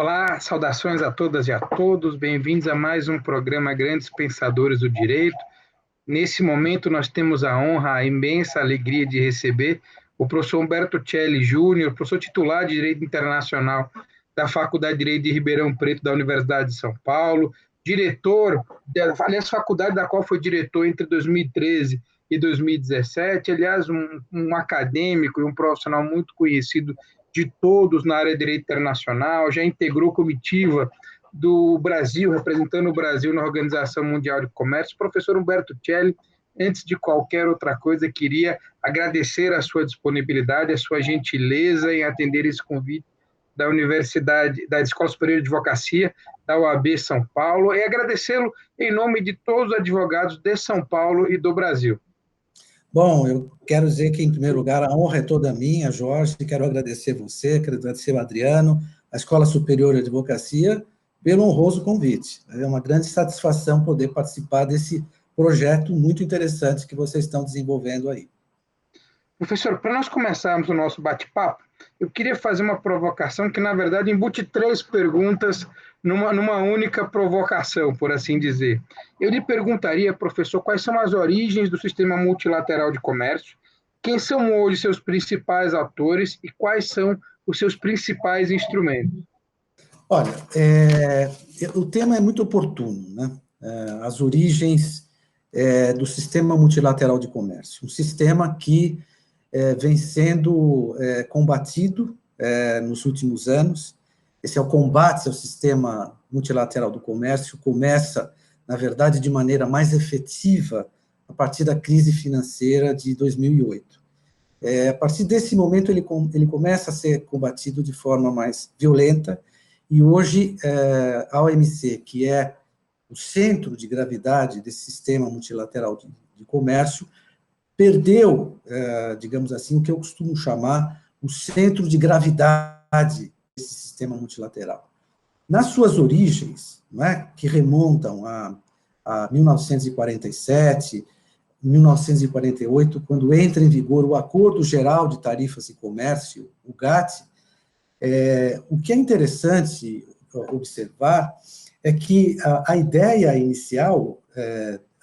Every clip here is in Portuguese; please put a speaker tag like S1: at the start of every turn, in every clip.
S1: Olá, saudações a todas e a todos, bem-vindos a mais um programa Grandes Pensadores do Direito. Nesse momento, nós temos a honra, a imensa alegria de receber o professor Humberto Celli Júnior, professor titular de Direito Internacional da Faculdade de Direito de Ribeirão Preto, da Universidade de São Paulo, diretor, aliás, faculdade da qual foi diretor entre 2013 e 2017, aliás, um acadêmico e um profissional muito conhecido de todos na área de direito internacional, já integrou comitiva do Brasil, representando o Brasil na Organização Mundial de Comércio. Professor Humberto Celli, antes de qualquer outra coisa, queria agradecer a sua disponibilidade, a sua gentileza em atender esse convite da Universidade, da Escola Superior de Advocacia, da OAB São Paulo, e agradecê-lo em nome de todos os advogados de São Paulo e do Brasil.
S2: Bom, eu quero dizer que, em primeiro lugar, a honra é toda minha, Jorge, quero agradecer você, quero agradecer o Adriano, a Escola Superior de Advocacia, pelo honroso convite. É uma grande satisfação poder participar desse projeto muito interessante que vocês estão desenvolvendo aí.
S1: Professor, para nós começarmos o nosso bate-papo, eu queria fazer uma provocação que, na verdade, embute 3 perguntas numa única provocação, por assim dizer. Eu lhe perguntaria, professor, quais são as origens do sistema multilateral de comércio, quem são hoje seus principais atores e quais são os seus principais instrumentos?
S2: Olha, o tema é muito oportuno, né? As origens do sistema multilateral de comércio, um sistema que vem sendo combatido nos últimos anos. Esse é o combate ao sistema multilateral do comércio, começa, na verdade, de maneira mais efetiva a partir da crise financeira de 2008. A partir desse momento, ele começa a ser combatido de forma mais violenta, e hoje a OMC, que é o centro de gravidade desse sistema multilateral de comércio, perdeu, digamos assim, o que eu costumo chamar o centro de gravidade desse sistema multilateral. Nas suas origens, não é, que remontam a 1947, 1948, quando entra em vigor o Acordo Geral de Tarifas e Comércio, o GATT, o que é interessante observar é que a ideia inicial,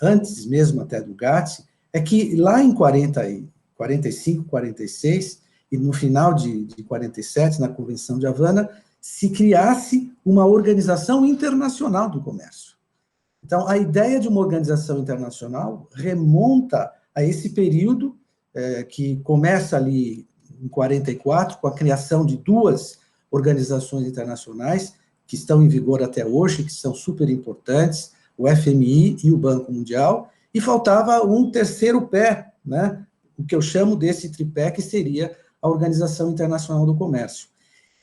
S2: antes mesmo até do GATT, é que lá em 45, 46, e no final de 47, na Convenção de Havana, se criasse uma organização internacional do comércio. Então, a ideia de uma organização internacional remonta a esse período, que começa ali em 44, com a criação de 2 organizações internacionais, que estão em vigor até hoje, que são super importantes, o FMI e o Banco Mundial, e faltava um terceiro pé, né? O que eu chamo desse tripé, que seria a Organização Internacional do Comércio.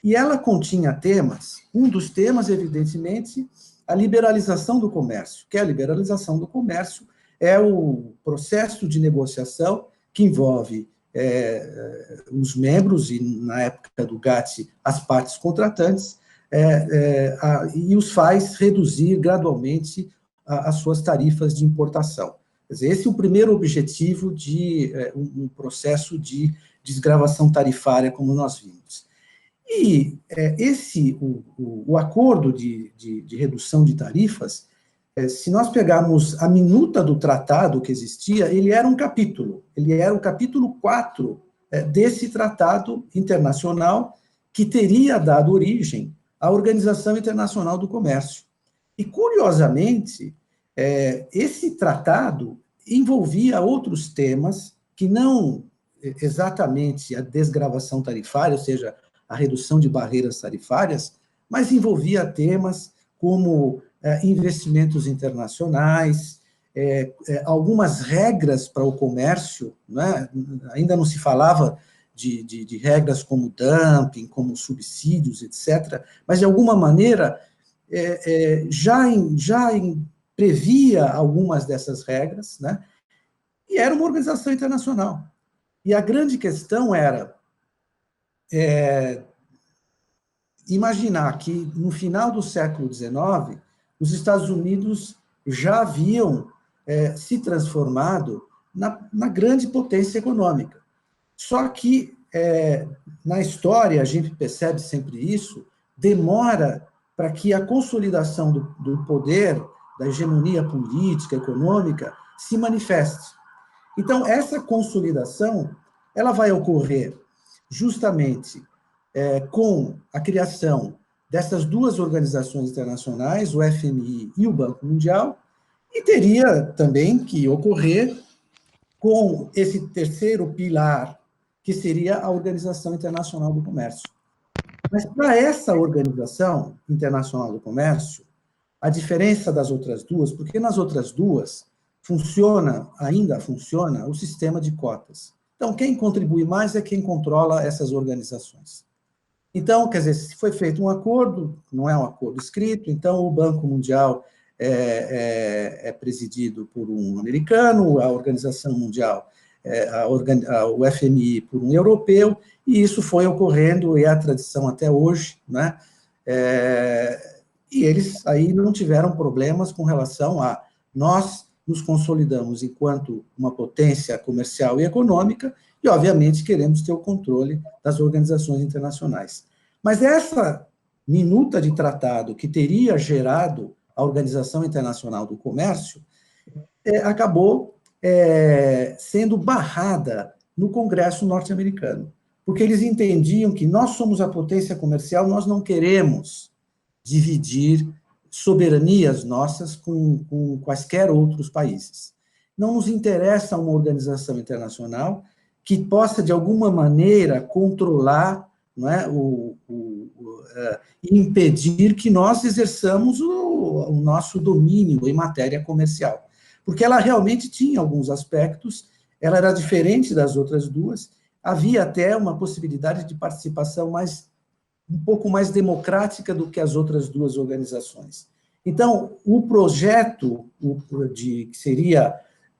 S2: E ela continha temas, um dos temas, evidentemente, a liberalização do comércio, que a liberalização do comércio é o processo de negociação que envolve os membros, e na época do GATT, as partes contratantes, e os faz reduzir gradualmente as suas tarifas de importação. Quer dizer, esse é o primeiro objetivo de um processo de desgravação tarifária, como nós vimos. E o acordo de redução de tarifas, se nós pegarmos a minuta do tratado que existia, ele era um capítulo, ele era o capítulo 4 desse tratado internacional que teria dado origem à Organização Internacional do Comércio. E, curiosamente, esse tratado envolvia outros temas que não exatamente a desgravação tarifária, ou seja, a redução de barreiras tarifárias, mas envolvia temas como investimentos internacionais, algumas regras para o comércio, né? Ainda não se falava de regras como dumping, como subsídios, etc., mas, de alguma maneira, já previa algumas dessas regras, né? E era uma organização internacional. E a grande questão era imaginar que, no final do século XIX, os Estados Unidos já haviam se transformado na grande potência econômica. Só que, na história, a gente percebe sempre isso, demora para que a consolidação do poder, da hegemonia política, econômica, se manifeste. Então, essa consolidação, ela vai ocorrer justamente com a criação dessas duas organizações internacionais, o FMI e o Banco Mundial, e teria também que ocorrer com esse terceiro pilar, que seria a Organização Internacional do Comércio. Mas para essa Organização Internacional do Comércio, a diferença das outras duas, porque nas outras duas ainda funciona o sistema de cotas. Então, quem contribui mais é quem controla essas organizações. Então, quer dizer, se foi feito um acordo, não é um acordo escrito, então o Banco Mundial é presidido por um americano, a Organização Mundial, o FMI, por um europeu, e isso foi ocorrendo, e é a tradição até hoje, né? E eles aí não tiveram problemas com relação a nós nos consolidamos enquanto uma potência comercial e econômica, e, obviamente, queremos ter o controle das organizações internacionais. Mas essa minuta de tratado que teria gerado a Organização Internacional do Comércio acabou sendo barrada no Congresso norte-americano, porque eles entendiam que nós somos a potência comercial, nós não queremos dividir soberanias nossas com quaisquer outros países. Não nos interessa uma organização internacional que possa, de alguma maneira, controlar, não é, e impedir que nós exerçamos o nosso domínio em matéria comercial. Porque ela realmente tinha alguns aspectos, ela era diferente das outras duas, havia até uma possibilidade de participação um pouco mais democrática do que as outras duas organizações. Então, o projeto que seria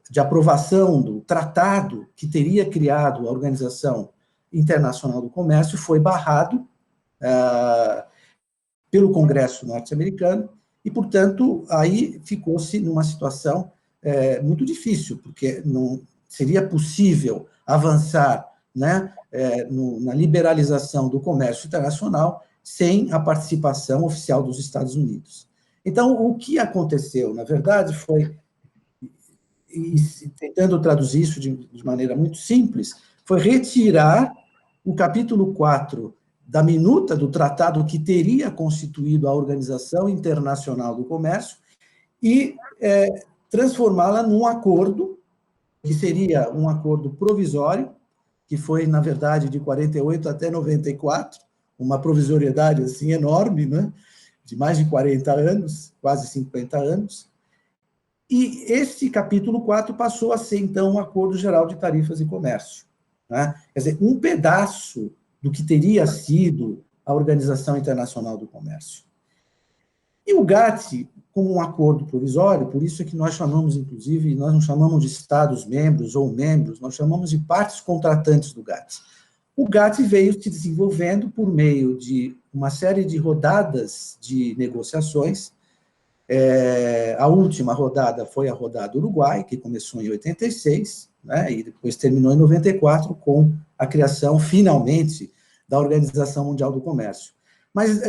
S2: de aprovação do tratado que teria criado a Organização Internacional do Comércio foi barrado pelo Congresso norte-americano e, portanto, aí ficou-se numa situação muito difícil, porque não seria possível avançar, né, na liberalização do comércio internacional sem a participação oficial dos Estados Unidos. Então, o que aconteceu, na verdade, foi, e tentando traduzir isso de maneira muito simples, foi retirar o capítulo 4 da minuta do tratado que teria constituído a Organização Internacional do Comércio e transformá-la num acordo, que seria um acordo provisório, que foi, na verdade, de 48 até 94, uma provisoriedade assim enorme, né? De mais de 40 anos, quase 50 anos, e esse capítulo 4 passou a ser, então, um Acordo Geral de Tarifas e Comércio, né? Quer dizer, um pedaço do que teria sido a Organização Internacional do Comércio. E o GATT, como um acordo provisório, por isso é que nós chamamos, inclusive, nós não chamamos de Estados-membros ou membros, nós chamamos de partes contratantes do GATT. O GATT veio se desenvolvendo por meio de uma série de rodadas de negociações. A última rodada foi a rodada Uruguai, que começou em 86, né, e depois terminou em 94, com a criação, finalmente, da Organização Mundial do Comércio. Mas,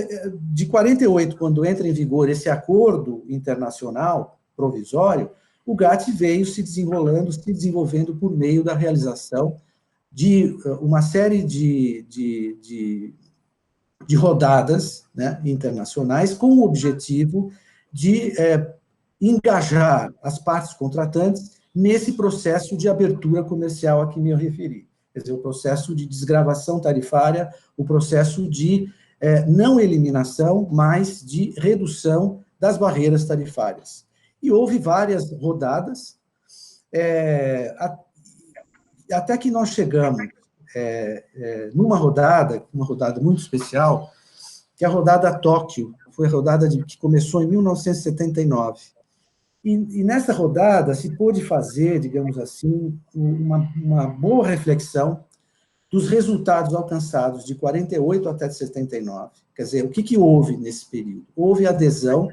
S2: de 48, quando entra em vigor esse acordo internacional provisório, o GATT veio se desenvolvendo por meio da realização de uma série de rodadas, né, internacionais, com o objetivo de engajar as partes contratantes nesse processo de abertura comercial a que me referi. Quer dizer, o processo de desgravação tarifária, o processo de não eliminação, mas de redução das barreiras tarifárias. E houve várias rodadas, até que nós chegamos numa rodada muito especial, que é a rodada Tóquio, foi a rodada que começou em 1979. E nessa rodada se pôde fazer, digamos assim, uma boa reflexão dos resultados alcançados de 48 até 79. Quer dizer, o que houve nesse período? Houve adesão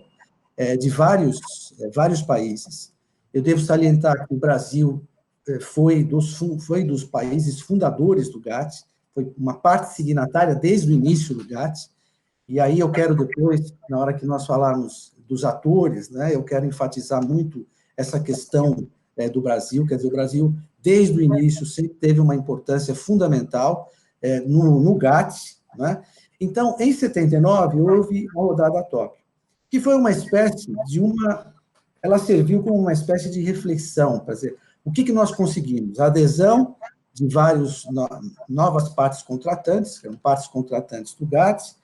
S2: de vários países. Eu devo salientar que o Brasil foi dos países fundadores do GATT, foi uma parte signatária desde o início do GATT, e aí eu quero depois, na hora que nós falarmos dos atores, né, eu quero enfatizar muito essa questão do Brasil, quer dizer, o Brasil, desde o início, sempre teve uma importância fundamental no GATT, né? Então, em 79, houve a rodada a Tóquio, que foi uma espécie de ela serviu como uma espécie de reflexão, para dizer, o que nós conseguimos? A adesão de várias novas partes contratantes, que eram partes contratantes do GATT.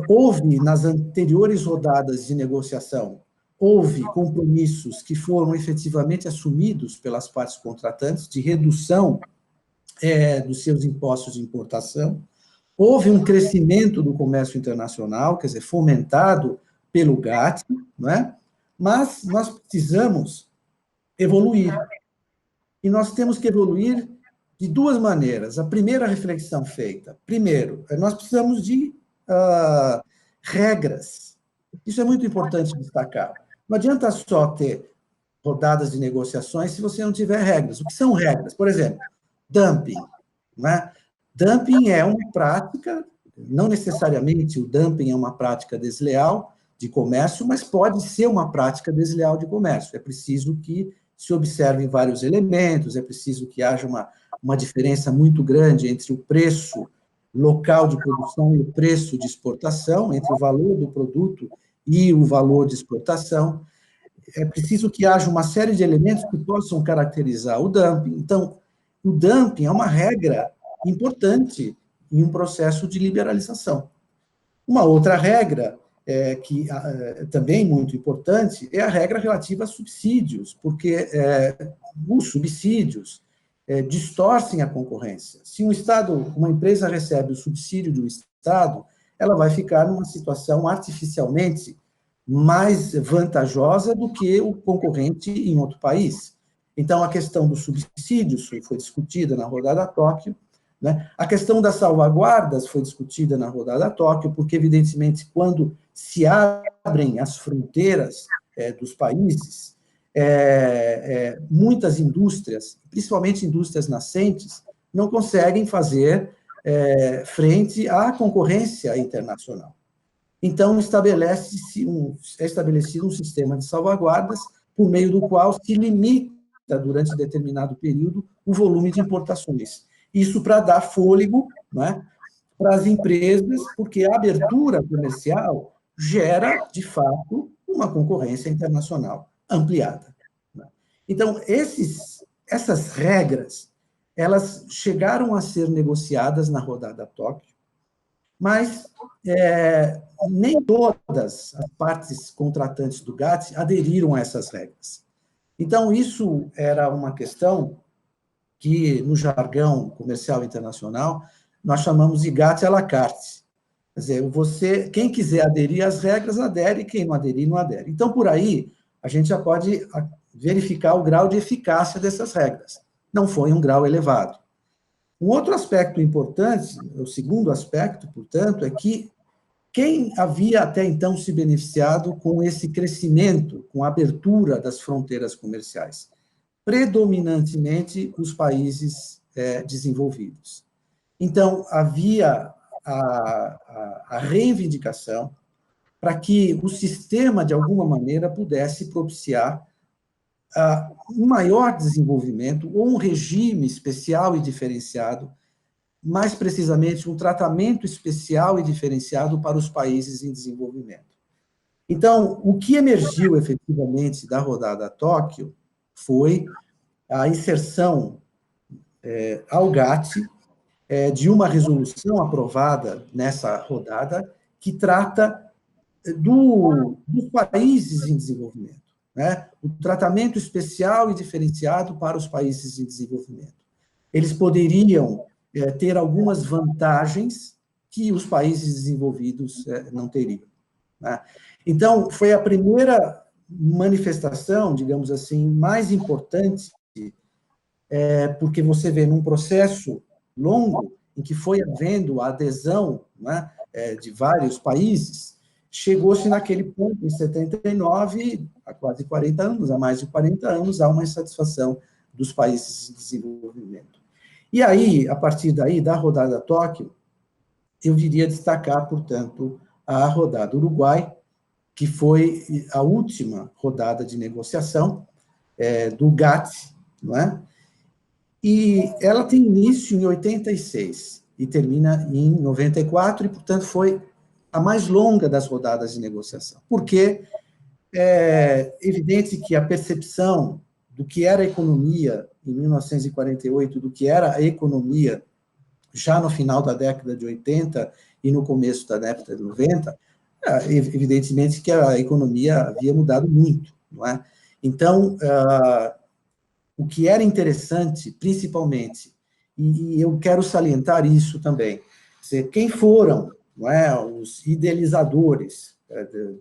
S2: Houve, nas anteriores rodadas de negociação, houve compromissos que foram efetivamente assumidos pelas partes contratantes de redução dos seus impostos de importação. Houve um crescimento do comércio internacional, quer dizer, fomentado pelo GATT, não é? Mas nós precisamos evoluir. E nós temos que evoluir de duas maneiras. A primeira reflexão feita, primeiro, nós precisamos de regras. Isso é muito importante destacar. Não adianta só ter rodadas de negociações se você não tiver regras. O que são regras? Por exemplo, dumping, né? Dumping é uma prática, não necessariamente o dumping é uma prática desleal de comércio, mas pode ser uma prática desleal de comércio. É preciso que se observem vários elementos, é preciso que haja uma diferença muito grande entre o preço local de produção e o preço de exportação, entre o valor do produto e o valor de exportação. É preciso que haja uma série de elementos que possam caracterizar o dumping. Então, o dumping é uma regra importante em um processo de liberalização. Uma outra regra, que também muito importante, é a regra relativa a subsídios, porque os subsídios distorcem a concorrência. Se uma empresa recebe o subsídio de um Estado, ela vai ficar numa situação artificialmente mais vantajosa do que o concorrente em outro país. Então, a questão dos subsídios foi discutida na rodada Tóquio, né? A questão das salvaguardas foi discutida na rodada Tóquio, porque, evidentemente, quando se abrem as fronteiras dos países, muitas indústrias, principalmente indústrias nascentes, não conseguem fazer frente à concorrência internacional. Então, é estabelecido um sistema de salvaguardas por meio do qual se limita, durante determinado período, o volume de importações. Isso para dar fôlego, né, para as empresas, porque a abertura comercial gera, de fato, uma concorrência internacional ampliada. Então, essas regras, elas chegaram a ser negociadas na rodada Tóquio, mas nem todas as partes contratantes do GATT aderiram a essas regras. Então, isso era uma questão que, no jargão comercial internacional, nós chamamos de GATT à la carte. Quer dizer, quem quiser aderir às regras, adere, quem não aderir, não adere. Então, por aí, a gente já pode verificar o grau de eficácia dessas regras. Não foi um grau elevado. Um outro aspecto importante, o segundo aspecto, portanto, é que quem havia até então se beneficiado com esse crescimento, com a abertura das fronteiras comerciais? Predominantemente os países desenvolvidos. Então, havia a reivindicação para que o sistema, de alguma maneira, pudesse propiciar um maior desenvolvimento, ou um regime especial e diferenciado, mais precisamente, um tratamento especial e diferenciado para os países em desenvolvimento. Então, o que emergiu efetivamente da rodada Tóquio foi a inserção ao GATT de uma resolução aprovada nessa rodada que trata dos países em desenvolvimento, né? O tratamento especial e diferenciado para os países em desenvolvimento. Eles poderiam ter algumas vantagens que os países desenvolvidos não teriam, né? Então, foi a primeira manifestação, digamos assim, mais importante, porque você vê num processo longo, em que foi havendo a adesão, né, de vários países, chegou-se naquele ponto, em 79, há quase 40 anos, há mais de 40 anos, há uma insatisfação dos países em desenvolvimento. E aí, a partir daí, da rodada Tóquio, eu viria destacar, portanto, a rodada Uruguai, que foi a última rodada de negociação do GATT, não é? E ela tem início em 86 e termina em 94, e, portanto, foi a mais longa das rodadas de negociação. Porque é evidente que a percepção do que era a economia em 1948, do que era a economia já no final da década de 80 e no começo da década de 90, evidentemente que a economia havia mudado muito, não é? Então, o que era interessante, principalmente, e eu quero salientar isso também, quem foram, não é, os idealizadores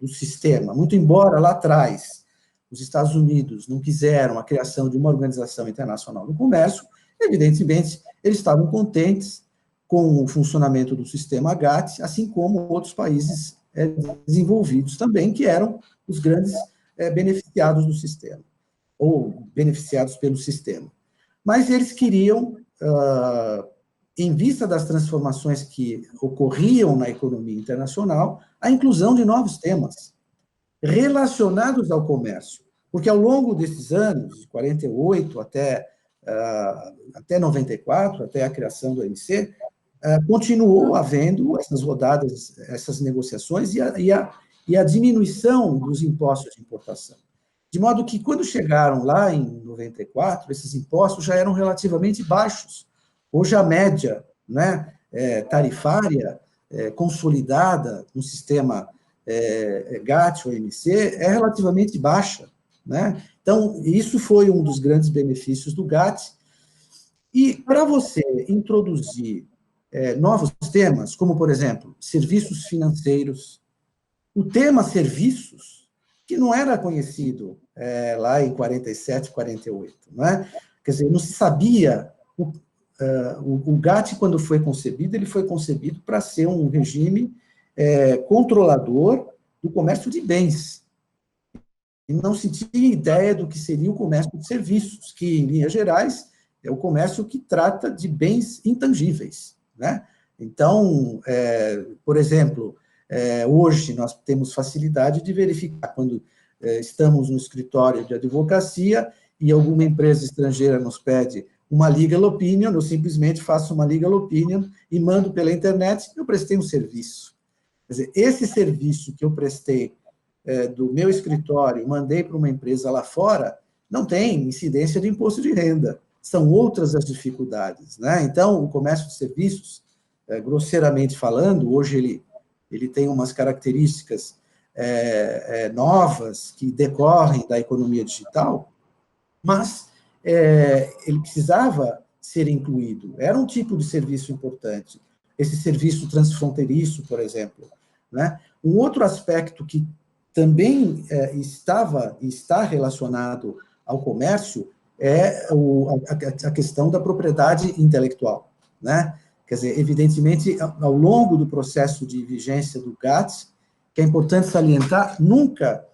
S2: do sistema, muito embora lá atrás os Estados Unidos não quiseram a criação de uma organização internacional do comércio, evidentemente eles estavam contentes com o funcionamento do sistema GATT, assim como outros países desenvolvidos também, que eram os grandes beneficiados do sistema, ou beneficiados pelo sistema. Mas eles queriam, em vista das transformações que ocorriam na economia internacional, a inclusão de novos temas relacionados ao comércio, porque ao longo desses anos, de 48 até 94, até a criação do OMC, continuou havendo essas rodadas, essas negociações e a diminuição dos impostos de importação. De modo que, quando chegaram lá em 94, esses impostos já eram relativamente baixos. Hoje, a média, né, tarifária consolidada no sistema GATT ou OMC é relativamente baixa, né? Então, isso foi um dos grandes benefícios do GATT. E, para você introduzir novos temas, como, por exemplo, serviços financeiros, o tema serviços, que não era conhecido lá em 47, 48, não é? Quer dizer, não se sabia. O GATT, quando foi concebido, ele foi concebido para ser um regime controlador do comércio de bens. E não se tinha ideia do que seria o comércio de serviços, que, em linhas gerais, é o comércio que trata de bens intangíveis, né? Então, por exemplo, hoje nós temos facilidade de verificar quando estamos no escritório de advocacia e alguma empresa estrangeira nos pede uma legal opinion, eu simplesmente faço uma legal opinion e mando pela internet, eu prestei um serviço. Quer dizer, esse serviço que eu prestei do meu escritório, mandei para uma empresa lá fora, não tem incidência de imposto de renda. São outras as dificuldades, né? Então, o comércio de serviços, grosseiramente falando, hoje ele tem umas características novas que decorrem da economia digital, mas ele precisava ser incluído. Era um tipo de serviço importante. Esse serviço transfronteiriço, por exemplo, né? Um outro aspecto que também está relacionado ao comércio é a questão da propriedade intelectual, né? Quer dizer, evidentemente, ao longo do processo de vigência do GATT, que é importante salientar, nunca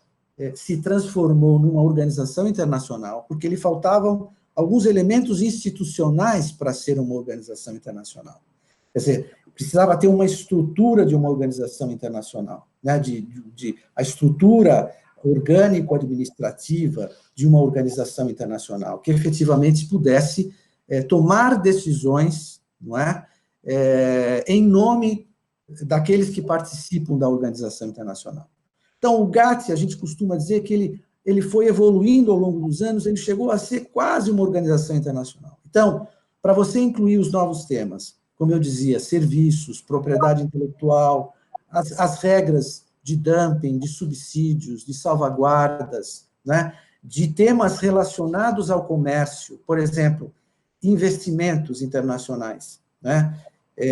S2: se transformou numa organização internacional, porque lhe faltavam alguns elementos institucionais para ser uma organização internacional. Quer dizer, precisava ter uma estrutura de uma organização internacional, né? A estrutura orgânico-administrativa de uma organização internacional, que efetivamente pudesse tomar decisões, não é? Em nome daqueles que participam da organização internacional. Então, o GATT, a gente costuma dizer que ele foi evoluindo ao longo dos anos, ele chegou a ser quase uma organização internacional. Então, para você incluir os novos temas, como eu dizia, serviços, propriedade intelectual, as regras de dumping, de subsídios, de salvaguardas, né? De temas relacionados ao comércio, por exemplo, investimentos internacionais, né?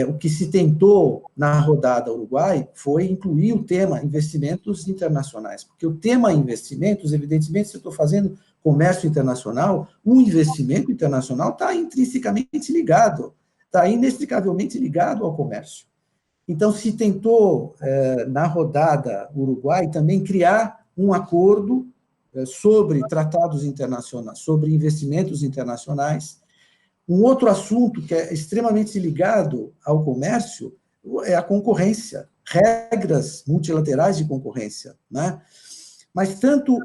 S2: O que se tentou na rodada Uruguai foi incluir o tema investimentos internacionais, porque o tema investimentos, evidentemente, se eu estou fazendo comércio internacional, o investimento internacional está intrinsecamente ligado, está inextricavelmente ligado ao comércio. Então, se tentou, na rodada Uruguai, também criar um acordo sobre tratados internacionais, sobre investimentos internacionais. Um outro assunto que é extremamente ligado ao comércio é a concorrência, regras multilaterais de concorrência, né? Mas tanto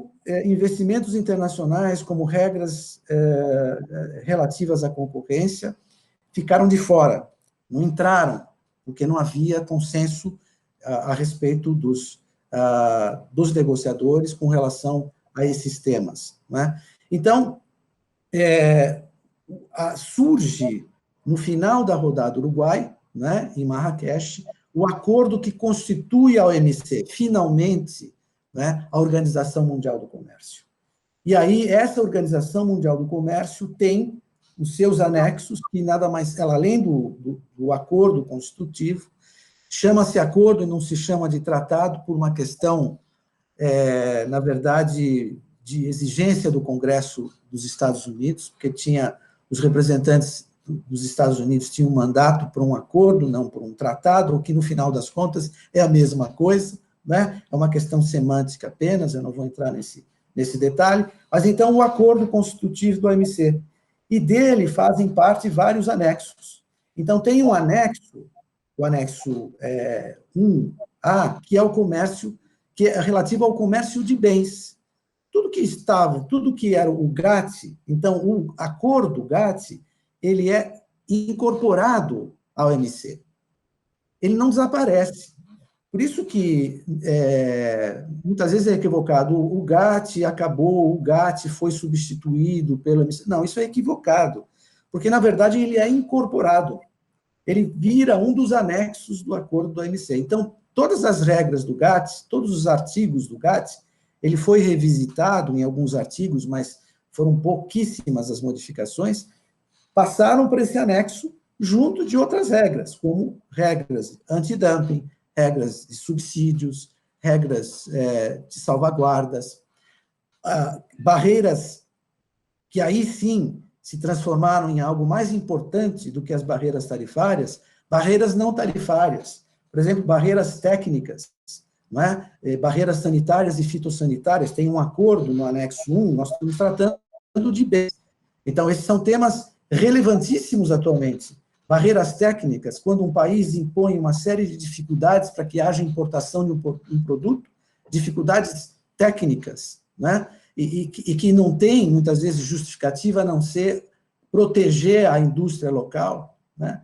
S2: investimentos internacionais como regras relativas à concorrência ficaram de fora, não entraram, porque não havia consenso a respeito dos negociadores com relação a esses temas, né? Então, surge, no final da rodada Uruguai, né, em Marrakech, o acordo que constitui a OMC, finalmente, né, a Organização Mundial do Comércio. E aí, essa Organização Mundial do Comércio tem os seus anexos, que nada mais, ela, além do acordo constitutivo, chama-se acordo e não se chama de tratado por uma questão, na verdade, de exigência do Congresso dos Estados Unidos, porque tinha os representantes dos Estados Unidos tinham um mandato para um acordo, não por um tratado, o que, no final das contas, é a mesma coisa, né? É uma questão semântica apenas, eu não vou entrar nesse detalhe, mas, então, o acordo constitutivo do OMC, e dele fazem parte vários anexos. Então, tem um anexo, o anexo 1A, que é o comércio, que é relativo ao comércio de bens. Tudo que era o GATT, então, o acordo GATT, ele é incorporado ao OMC. Ele não desaparece. Por isso que, muitas vezes é equivocado, o GATT acabou, o GATT foi substituído pelo OMC. Não, isso é equivocado, porque, na verdade, ele é incorporado. Ele vira um dos anexos do acordo do OMC. Então, todas as regras do GATT, todos os artigos do GATT, ele foi revisitado em alguns artigos, mas foram pouquíssimas as modificações, passaram para esse anexo junto de outras regras, como regras antidumping, regras de subsídios, regras de salvaguardas, barreiras que aí sim se transformaram em algo mais importante do que as barreiras tarifárias, barreiras não tarifárias, por exemplo, barreiras técnicas, não é? Barreiras sanitárias e fitossanitárias, tem um acordo no anexo 1, nós estamos tratando de bens. Então, esses são temas relevantíssimos atualmente. Barreiras técnicas, quando um país impõe uma série de dificuldades para que haja importação de um produto, dificuldades técnicas, né? E que não tem, muitas vezes, justificativa a não ser proteger a indústria local, né?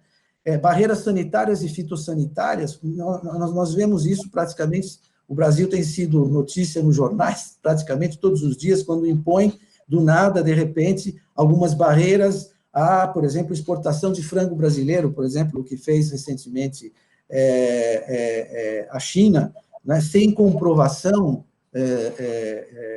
S2: Barreiras sanitárias e fitossanitárias, nós vemos isso praticamente, o Brasil tem sido notícia nos jornais praticamente todos os dias, quando impõe, do nada, de repente, algumas barreiras a, por exemplo, exportação de frango brasileiro, por exemplo, o que fez recentemente a China, né, sem comprovação,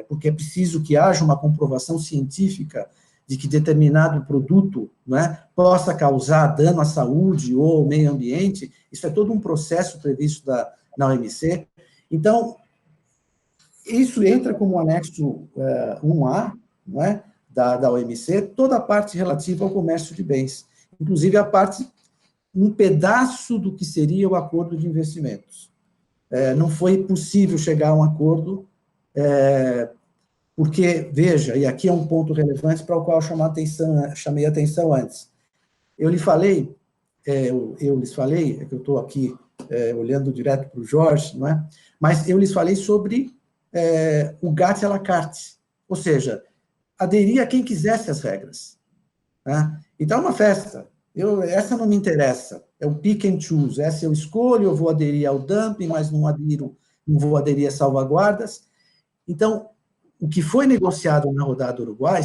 S2: porque é preciso que haja uma comprovação científica de que determinado produto, né, possa causar dano à saúde ou ao meio ambiente. Isso é todo um processo previsto na OMC. Então, isso entra como anexo 1A, né, da OMC, toda a parte relativa ao comércio de bens, inclusive a parte, um pedaço do que seria o acordo de investimentos. Não foi possível chegar a um acordo, porque, veja, e aqui é um ponto relevante para o qual eu chamei a atenção antes. Eu lhes falei, é que eu estou aqui olhando direto para o Jorge, não é? Mas eu lhes falei sobre o GATT à la carte, ou seja, aderir a quem quisesse as regras. Né? Então, é uma festa. Essa não me interessa. É o pick and choose. Essa eu escolho, eu vou aderir ao dumping, mas não vou aderir a salvaguardas. Então, o que foi negociado na rodada do Uruguai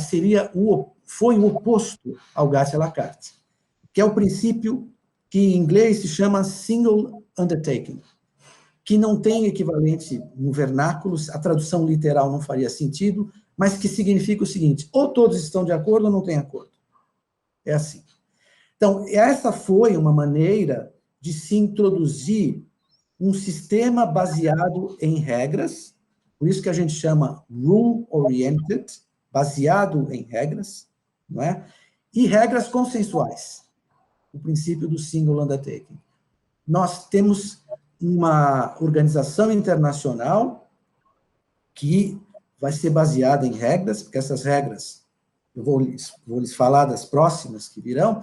S2: foi o oposto ao GATT à la carte, que é o princípio que em inglês se chama single undertaking, que não tem equivalente no vernáculo, a tradução literal não faria sentido, mas que significa o seguinte: ou todos estão de acordo ou não tem acordo. É assim. Então, essa foi uma maneira de se introduzir um sistema baseado em regras, por isso que a gente chama rule-oriented, baseado em regras, não é? E regras consensuais, o princípio do single undertaking. Nós temos uma organização internacional que vai ser baseada em regras, porque essas regras, eu vou lhes falar das próximas que virão,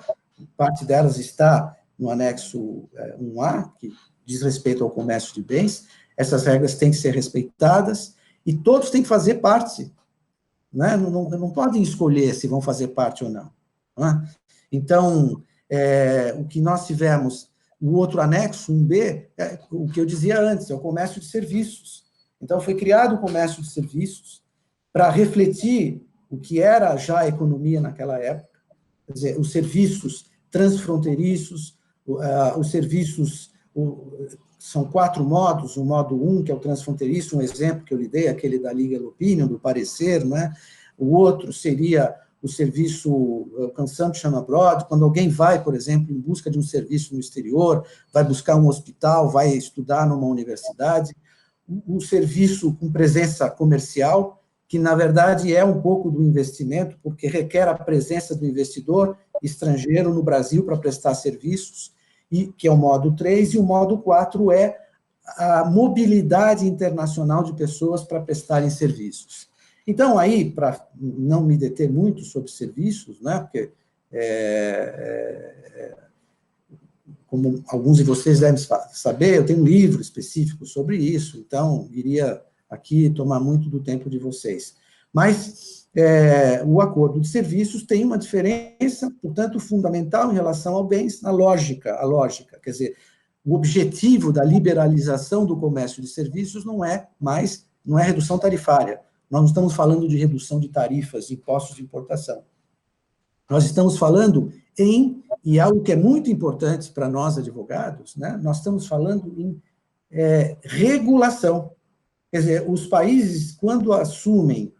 S2: parte delas está no anexo 1A, que diz respeito ao comércio de bens. Essas regras têm que ser respeitadas e todos têm que fazer parte, né? Não podem escolher se vão fazer parte ou não, né? Então, o que nós tivemos, o outro anexo, 1B, o que eu dizia antes, é o comércio de serviços. Então, foi criado o comércio de serviços para refletir o que era já a economia naquela época, quer dizer, os serviços transfronteiriços, os serviços, são 4 modos, o modo 1, que é o transfronteiriço, um exemplo que eu lhe dei, aquele da Legal Opinion, do parecer, né? O outro seria o serviço consumption abroad, quando alguém vai, por exemplo, em busca de um serviço no exterior, vai buscar um hospital, vai estudar numa universidade. O serviço com presença comercial, que, na verdade, é um pouco do investimento, porque requer a presença do investidor estrangeiro no Brasil para prestar serviços, que é o modo 3, e o modo 4 é a mobilidade internacional de pessoas para prestarem serviços. Então, aí, para não me deter muito sobre serviços, né, porque, como alguns de vocês devem saber, eu tenho um livro específico sobre isso, então, iria aqui tomar muito do tempo de vocês. Mas o acordo de serviços tem uma diferença, portanto, fundamental em relação ao bens, a lógica, quer dizer, o objetivo da liberalização do comércio de serviços não é redução tarifária. Nós não estamos falando de redução de tarifas, de impostos de importação. Nós estamos falando e algo que é muito importante para nós advogados, né, nós estamos falando em regulação. Quer dizer, os países, quando assumem,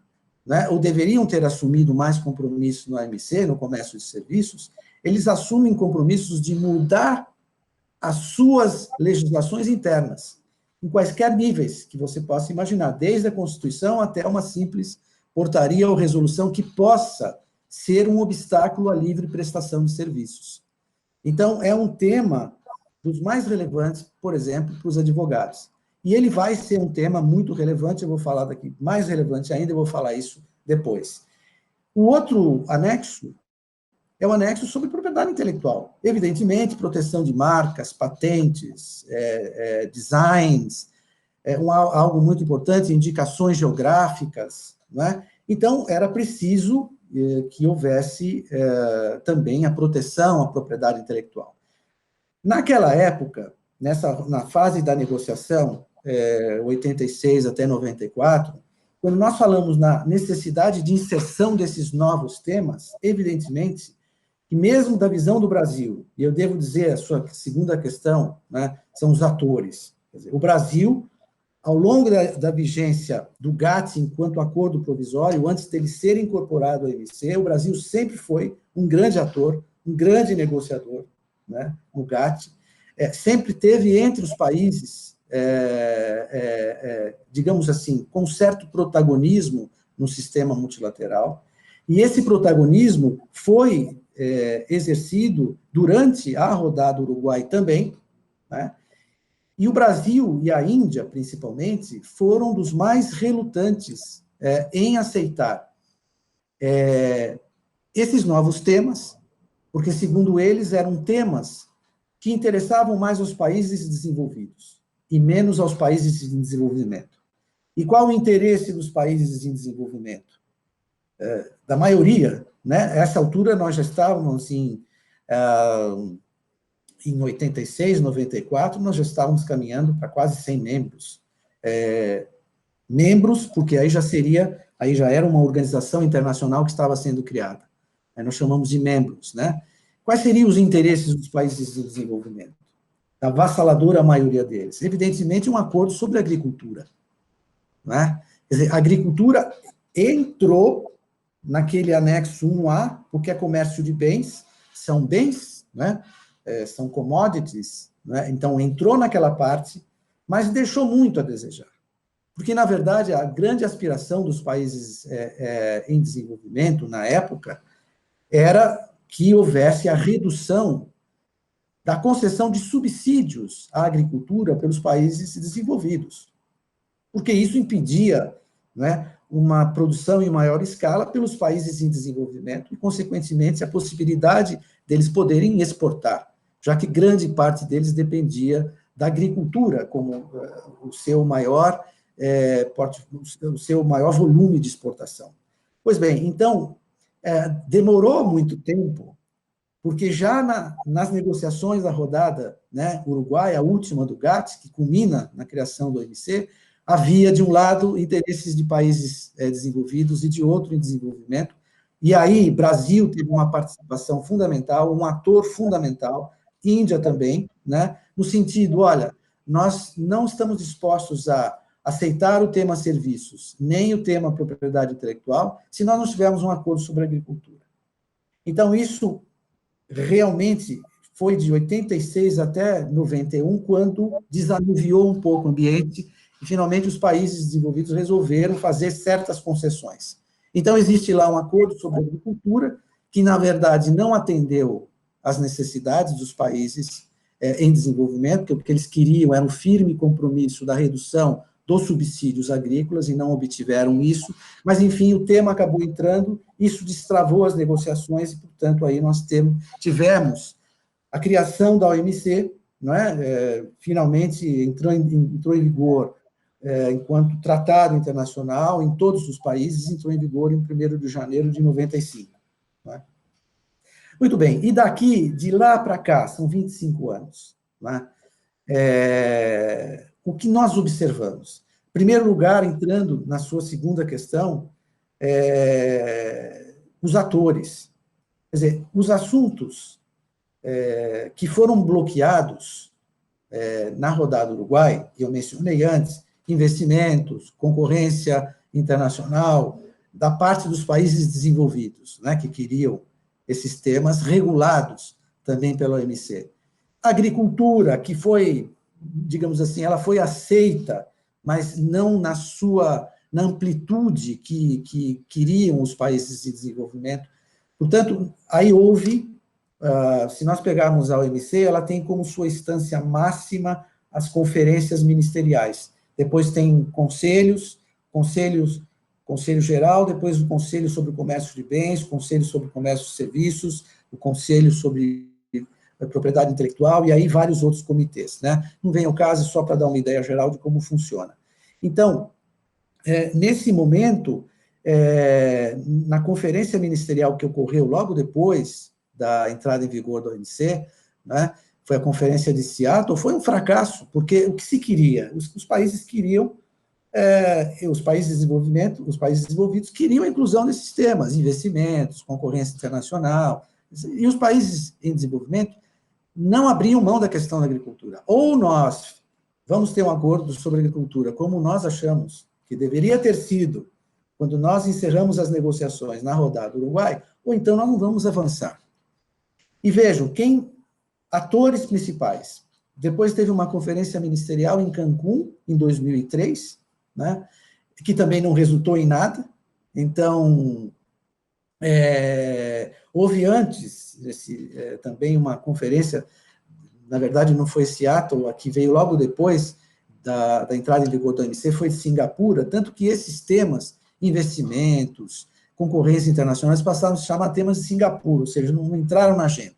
S2: né, ou deveriam ter assumido mais compromissos no OMC, no comércio de serviços, eles assumem compromissos de mudar as suas legislações internas, em quaisquer níveis que você possa imaginar, desde a Constituição até uma simples portaria ou resolução que possa ser um obstáculo à livre prestação de serviços. Então, é um tema dos mais relevantes, por exemplo, para os advogados. E ele vai ser um tema muito relevante, eu vou falar daqui, mais relevante ainda, eu vou falar isso depois. O outro anexo é o anexo sobre propriedade intelectual. Evidentemente, proteção de marcas, patentes, designs, algo muito importante, indicações geográficas, né? Então, era preciso que houvesse também a proteção à propriedade intelectual. Naquela época, na fase da negociação, 86 até 94, quando nós falamos na necessidade de inserção desses novos temas, evidentemente, que mesmo da visão do Brasil, e eu devo dizer, a sua segunda questão, né, são os atores. Quer dizer, o Brasil, ao longo da vigência do GATT enquanto acordo provisório, antes dele ser incorporado ao OMC, o Brasil sempre foi um grande ator, um grande negociador, né, no GATT, sempre teve entre os países, digamos assim, com certo protagonismo no sistema multilateral, e esse protagonismo foi exercido durante a rodada Uruguai também, né? E o Brasil e a Índia, principalmente, foram dos mais relutantes em aceitar esses novos temas, porque, segundo eles, eram temas que interessavam mais aos países desenvolvidos e menos aos países em desenvolvimento. E qual o interesse dos países em desenvolvimento? Da maioria, né? A essa altura, nós já estávamos em 86, 94, nós já estávamos caminhando para quase 100 membros. Membros, porque aí já era uma organização internacional que estava sendo criada. Aí nós chamamos de membros, né? Quais seriam os interesses dos países em desenvolvimento? Da avassaladora maioria deles. Evidentemente, um acordo sobre agricultura, né? Quer dizer, a agricultura entrou naquele anexo 1A, porque é comércio de bens, são bens, né? São commodities, né? Então entrou naquela parte, mas deixou muito a desejar. Porque, na verdade, a grande aspiração dos países em desenvolvimento, na época, era que houvesse a redução da concessão de subsídios à agricultura pelos países desenvolvidos. Porque isso impedia, né, uma produção em maior escala pelos países em desenvolvimento e, consequentemente, a possibilidade deles poderem exportar. já que grande parte deles dependia da agricultura como o seu maior volume de exportação. Pois bem, então, demorou muito tempo, porque já nas negociações da rodada, né, Uruguai, a última do GATT, que culmina na criação do OMC, havia, de um lado, interesses de países desenvolvidos e de outro em desenvolvimento, e aí Brasil teve uma participação fundamental, um ator fundamental, Índia também, né, no sentido, olha, nós não estamos dispostos a aceitar o tema serviços, nem o tema propriedade intelectual, se nós não tivermos um acordo sobre agricultura. Então, isso realmente foi de 86 até 91, quando desanuviou um pouco o ambiente, e finalmente os países desenvolvidos resolveram fazer certas concessões. Então, existe lá um acordo sobre agricultura, que, na verdade, não atendeu às necessidades dos países em desenvolvimento, porque o que eles queriam era um firme compromisso da redução dos subsídios agrícolas, e não obtiveram isso, mas, enfim, o tema acabou entrando, isso destravou as negociações, e, portanto, aí nós tivemos a criação da OMC, não é? Finalmente entrou em vigor, enquanto tratado internacional, em todos os países, entrou em vigor em 1º de janeiro de 95. Não é? Muito bem, e daqui, de lá para cá, são 25 anos, não é? O que nós observamos? Em primeiro lugar, entrando na sua segunda questão, os atores. Quer dizer, os assuntos que foram bloqueados na rodada Uruguai, que eu mencionei antes, investimentos, concorrência internacional, da parte dos países desenvolvidos, né, que queriam esses temas regulados também pela OMC. A agricultura, que foi, digamos assim, ela foi aceita, mas não na amplitude que queriam os países de desenvolvimento. Portanto, aí houve, se nós pegarmos a OMC, ela tem como sua instância máxima as conferências ministeriais. Depois tem conselho geral, depois o conselho sobre o comércio de bens, o conselho sobre o comércio de serviços, o conselho sobre propriedade intelectual, e aí vários outros comitês, né? Não vem ao caso, só para dar uma ideia geral de como funciona. Então, nesse momento, na conferência ministerial que ocorreu logo depois da entrada em vigor da OMC, né, foi a conferência de Seattle, foi um fracasso, porque o que se queria? Os países queriam, os países desenvolvidos queriam a inclusão desses temas, investimentos, concorrência internacional, e os países em desenvolvimento não abriam mão da questão da agricultura. Ou nós vamos ter um acordo sobre agricultura, como nós achamos que deveria ter sido quando nós encerramos as negociações na rodada do Uruguai, ou então nós não vamos avançar. E vejam, atores principais. Depois teve uma conferência ministerial em Cancún, em 2003, né, que também não resultou em nada. Então, houve antes também uma conferência, na verdade não foi Seattle, a que veio logo depois da entrada em vigor da OMC, foi de Singapura, tanto que esses temas, investimentos, concorrência internacionais, passaram a se chamar temas de Singapura, ou seja, não entraram na agenda.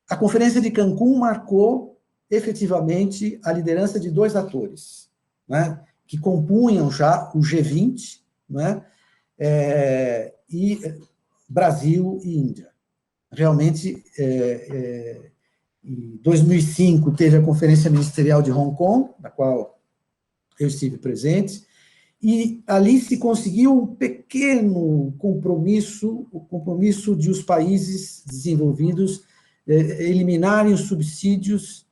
S2: A conferência de Cancún marcou, efetivamente, a liderança de 2 atores, né, que compunham já o G20, né, e Brasil e Índia. Realmente, em 2005, teve a Conferência Ministerial de Hong Kong, na qual eu estive presente, e ali se conseguiu um pequeno compromisso, o compromisso de os países desenvolvidos eliminarem os subsídios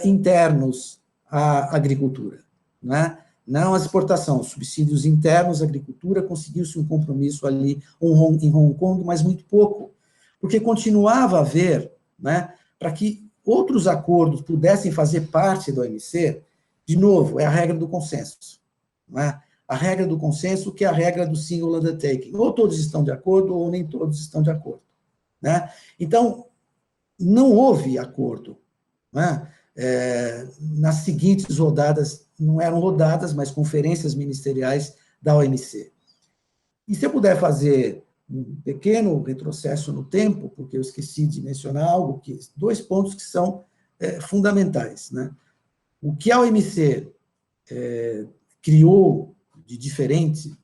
S2: internos à agricultura, né? Não a exportação, os subsídios internos à agricultura, conseguiu-se um compromisso ali em Hong Kong, mas muito pouco, porque continuava a haver, né, para que outros acordos pudessem fazer parte da OMC, de novo, é a regra do consenso, né? A regra do consenso, que é a regra do single undertaking. Ou todos estão de acordo, ou nem todos estão de acordo, né? Então, não houve acordo, né? Nas seguintes rodadas, não eram rodadas, mas conferências ministeriais da OMC. E se eu puder fazer um pequeno retrocesso no tempo, porque eu esqueci de mencionar algo, 2 pontos que são fundamentais, né? O que a OMC criou de diferente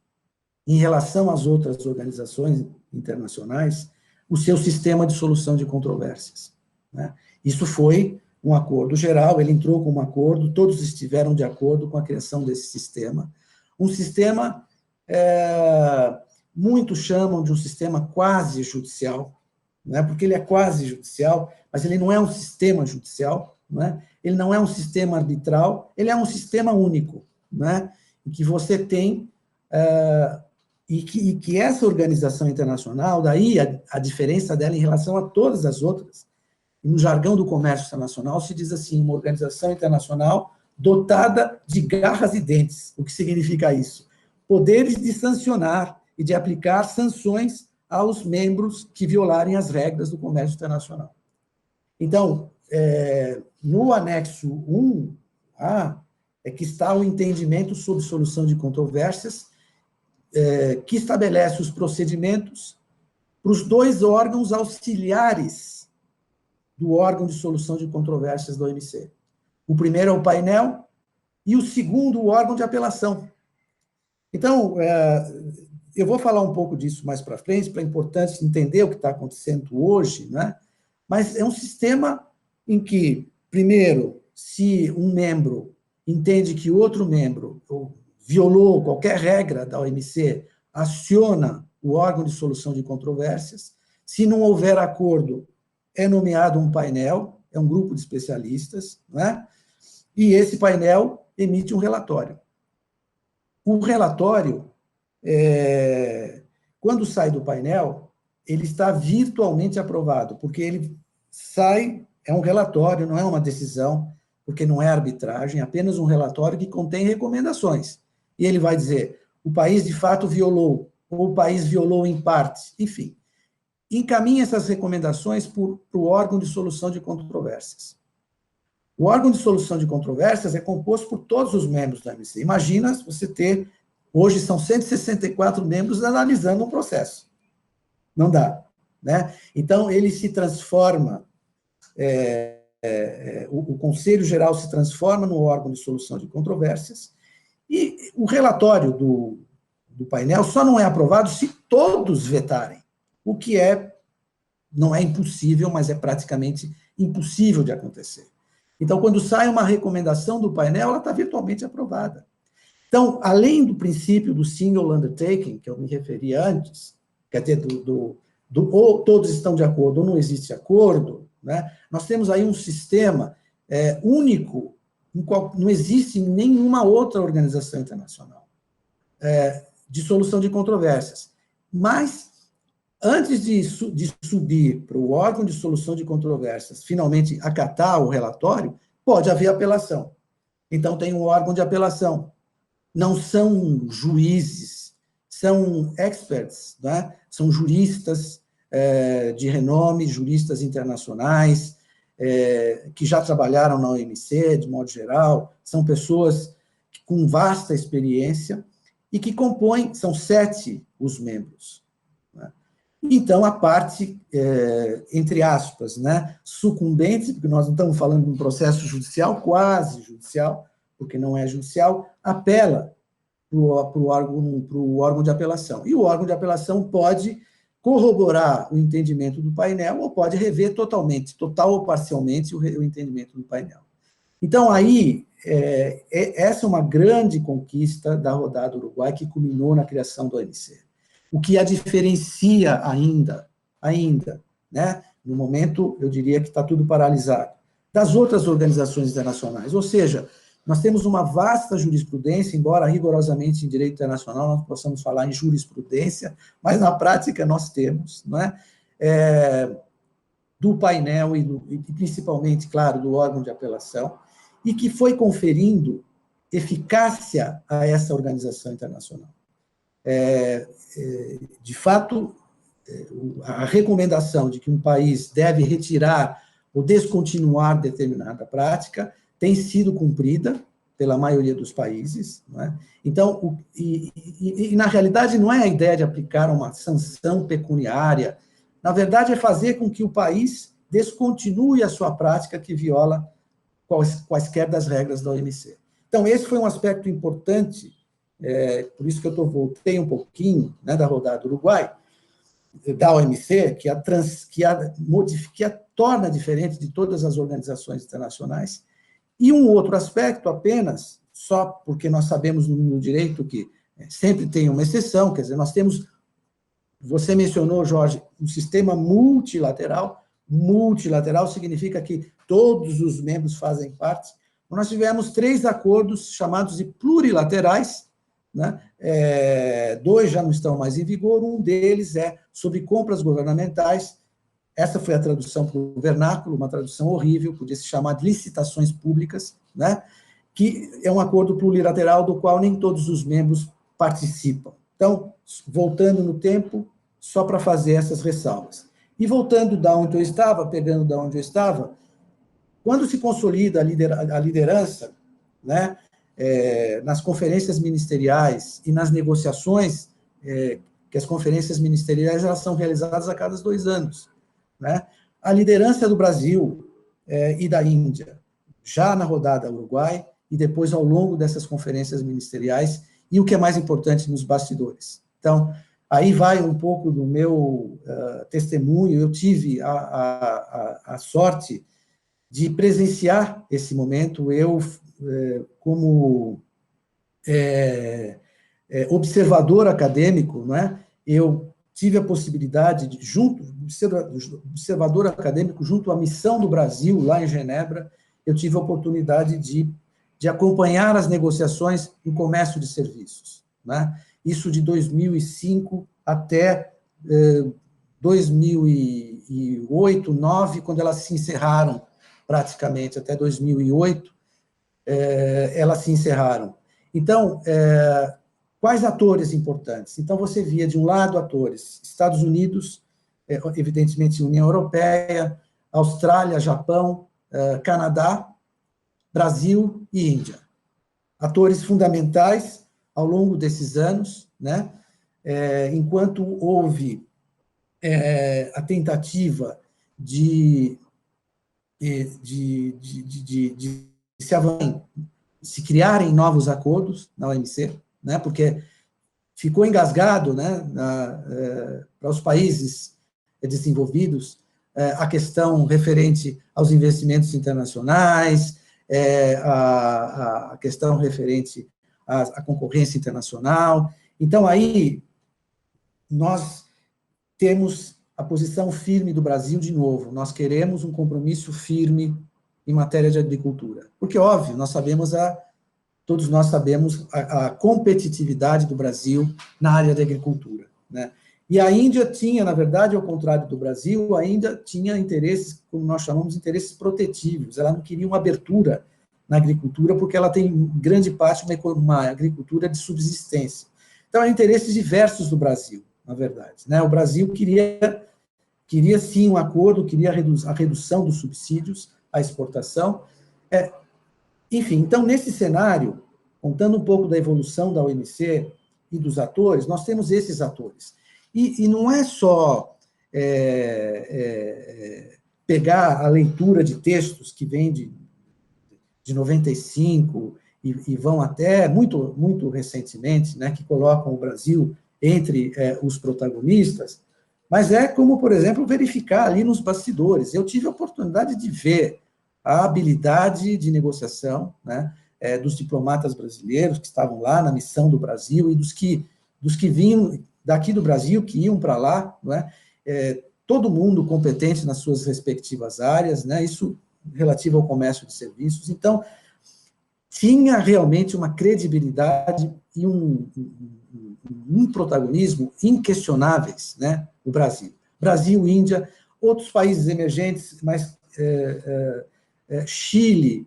S2: em relação às outras organizações internacionais, o seu sistema de solução de controvérsias, né? Isso foi um acordo geral, ele entrou com um acordo, todos estiveram de acordo com a criação desse sistema. Um sistema, muitos chamam de um sistema quase judicial, né? Porque ele é quase judicial, mas ele não é um sistema judicial, né? Ele não é um sistema arbitral, ele é um sistema único, né? Em que você tem... E que essa organização internacional, daí a diferença dela em relação a todas as outras, no jargão do comércio internacional se diz assim, uma organização internacional dotada de garras e dentes. O que significa isso? Poderes de sancionar e de aplicar sanções aos membros que violarem as regras do comércio internacional. Então, no anexo 1A, é que está o entendimento sobre solução de controvérsias, que estabelece os procedimentos para os 2 órgãos auxiliares do órgão de solução de controvérsias da OMC. O primeiro é o painel e o segundo, o órgão de apelação. Então, eu vou falar um pouco disso mais para frente, para é importante entender o que está acontecendo hoje, né? Mas é um sistema em que, primeiro, se um membro entende que outro membro violou qualquer regra da OMC, aciona o órgão de solução de controvérsias. Se não houver acordo, é nomeado um painel, é um grupo de especialistas, né? E esse painel emite um relatório. O relatório, quando sai do painel, ele está virtualmente aprovado, porque ele sai, é um relatório, não é uma decisão, porque não é arbitragem, é apenas um relatório que contém recomendações. E ele vai dizer, o país de fato violou, ou o país violou em parte, enfim. Encaminha essas recomendações para o órgão de solução de controvérsias. O órgão de solução de controvérsias é composto por todos os membros da OMC. Imagina você ter, hoje são 164 membros analisando um processo. Não dá, né? Então, ele se transforma, o Conselho Geral se transforma no órgão de solução de controvérsias. E o relatório do painel só não é aprovado se todos vetarem, o que não é impossível, mas é praticamente impossível de acontecer. Então, quando sai uma recomendação do painel, ela está virtualmente aprovada. Então, além do princípio do single undertaking, que eu me referi antes, quer dizer, ou todos estão de acordo ou não existe acordo, né? Nós temos aí um sistema único, não existe em nenhuma outra organização internacional de solução de controvérsias. Mas, antes de subir para o órgão de solução de controvérsias, finalmente acatar o relatório, pode haver apelação. Então, tem um órgão de apelação. Não são juízes, são experts, né? São juristas de renome, juristas internacionais, que já trabalharam na OMC, de modo geral, são pessoas com vasta experiência e que compõem, são 7 os membros. Né? Então, a parte, entre aspas, né, sucumbente, porque nós não estamos falando de um processo judicial, quase judicial, porque não é judicial, apela para o órgão de apelação. E o órgão de apelação pode corroborar o entendimento do painel ou pode rever totalmente, total ou parcialmente, o entendimento do painel. Então, aí, essa é uma grande conquista da rodada Uruguai que culminou na criação do OMC. O que a diferencia ainda, né, no momento, eu diria que está tudo paralisado, das outras organizações internacionais. Ou seja, nós temos uma vasta jurisprudência, embora rigorosamente em direito internacional nós possamos falar em jurisprudência, mas na prática nós temos, né, do painel e principalmente, claro, do órgão de apelação, e que foi conferindo eficácia a essa organização internacional. De fato, a recomendação de que um país deve retirar ou descontinuar determinada prática tem sido cumprida, pela maioria dos países, não é? Então, na realidade, não é a ideia de aplicar uma sanção pecuniária, na verdade, é fazer com que o país descontinue a sua prática que viola quaisquer das regras da OMC. Então, esse foi um aspecto importante, por isso que eu voltei um pouquinho, né, da rodada do Uruguai, da OMC, que a torna diferente de todas as organizações internacionais. E um outro aspecto apenas, só porque nós sabemos no direito que sempre tem uma exceção, quer dizer, nós temos, você mencionou, Jorge, um sistema multilateral. Multilateral significa que todos os membros fazem parte. Nós tivemos 3 acordos chamados de plurilaterais, né? 2 já não estão mais em vigor, um deles é sobre compras governamentais. Essa foi a tradução para o vernáculo, uma tradução horrível, podia se chamar de licitações públicas, né? Que é um acordo plurilateral do qual nem todos os membros participam. Então, voltando no tempo, só para fazer essas ressalvas. E voltando da onde eu estava, pegando da onde eu estava, quando se consolida a liderança, né, nas conferências ministeriais e nas negociações, que as conferências ministeriais elas são realizadas a cada 2 anos, né? A liderança do Brasil e da Índia, já na rodada Uruguai, e depois ao longo dessas conferências ministeriais, e o que é mais importante, nos bastidores. Então, aí vai um pouco do meu testemunho. Eu tive a sorte de presenciar esse momento, eu, como observador acadêmico, não é? Eu tive a possibilidade de, observador acadêmico, junto à missão do Brasil, lá em Genebra, eu tive a oportunidade de acompanhar as negociações em comércio de serviços, né? Isso de 2005 até 2008, 2009, quando elas se encerraram, praticamente, até 2008, elas se encerraram. Então, quais atores importantes? Então, você via, de um lado, atores Estados Unidos, evidentemente, União Europeia, Austrália, Japão, Canadá, Brasil e Índia. Atores fundamentais ao longo desses anos, né? Enquanto houve a tentativa de se criarem novos acordos na OMC, né? Porque ficou engasgado, né, para os países desenvolvidos, a questão referente aos investimentos internacionais, a questão referente à concorrência internacional. Então, aí, nós temos a posição firme do Brasil de novo. Nós queremos um compromisso firme em matéria de agricultura. Porque, óbvio, todos nós sabemos a competitividade do Brasil na área da agricultura, né? E a Índia tinha, na verdade, ao contrário do Brasil, a Índia tinha interesses, como nós chamamos, interesses protetivos. Ela não queria uma abertura na agricultura, porque ela tem, em grande parte, uma agricultura de subsistência. Então, há interesses diversos do Brasil, na verdade, né? O Brasil queria sim um acordo, queria a redução dos subsídios à exportação. Enfim, então, nesse cenário, contando um pouco da evolução da OMC e dos atores, nós temos esses atores. E não é só pegar a leitura de textos que vêm de 95 e vão até muito, muito recentemente, né, que colocam o Brasil entre os protagonistas, mas é como, por exemplo, verificar ali nos bastidores. Eu tive a oportunidade de ver a habilidade de negociação, né, dos diplomatas brasileiros que estavam lá na missão do Brasil e dos que vinham daqui do Brasil, que iam para lá, não é? Todo mundo competente nas suas respectivas áreas, né? Isso relativo ao comércio de serviços. Então, tinha realmente uma credibilidade e um protagonismo inquestionáveis, né? O Brasil. Brasil, Índia, outros países emergentes, mas Chile,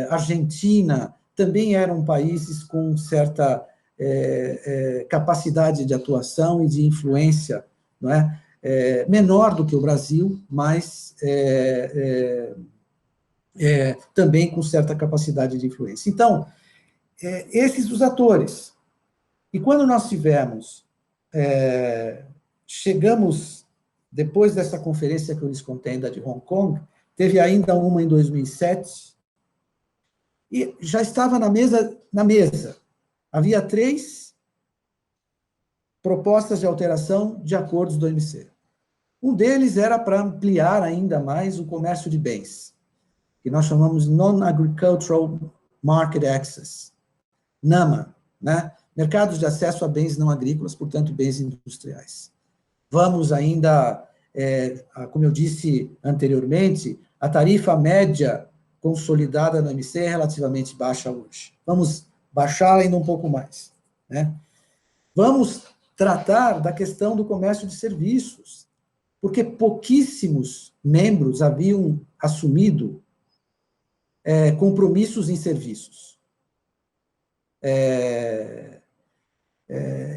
S2: Argentina, também eram países com certa capacidade de atuação e de influência, não é? Menor do que o Brasil, mas também com certa capacidade de influência. Então, esses os atores. E quando nós chegamos, depois dessa conferência que eu lhes contei ainda de Hong Kong, teve ainda uma em 2007, e já estava na mesa. Havia 3 propostas de alteração de acordos do OMC. Um deles era para ampliar ainda mais o comércio de bens, que nós chamamos Non-Agricultural Market Access, NAMA, né? Mercados de acesso a bens não agrícolas, portanto, bens industriais. Vamos ainda, como eu disse anteriormente, a tarifa média consolidada no OMC é relativamente baixa hoje. Vamos baixá-la ainda um pouco mais, né? Vamos tratar da questão do comércio de serviços, porque pouquíssimos membros haviam assumido compromissos em serviços.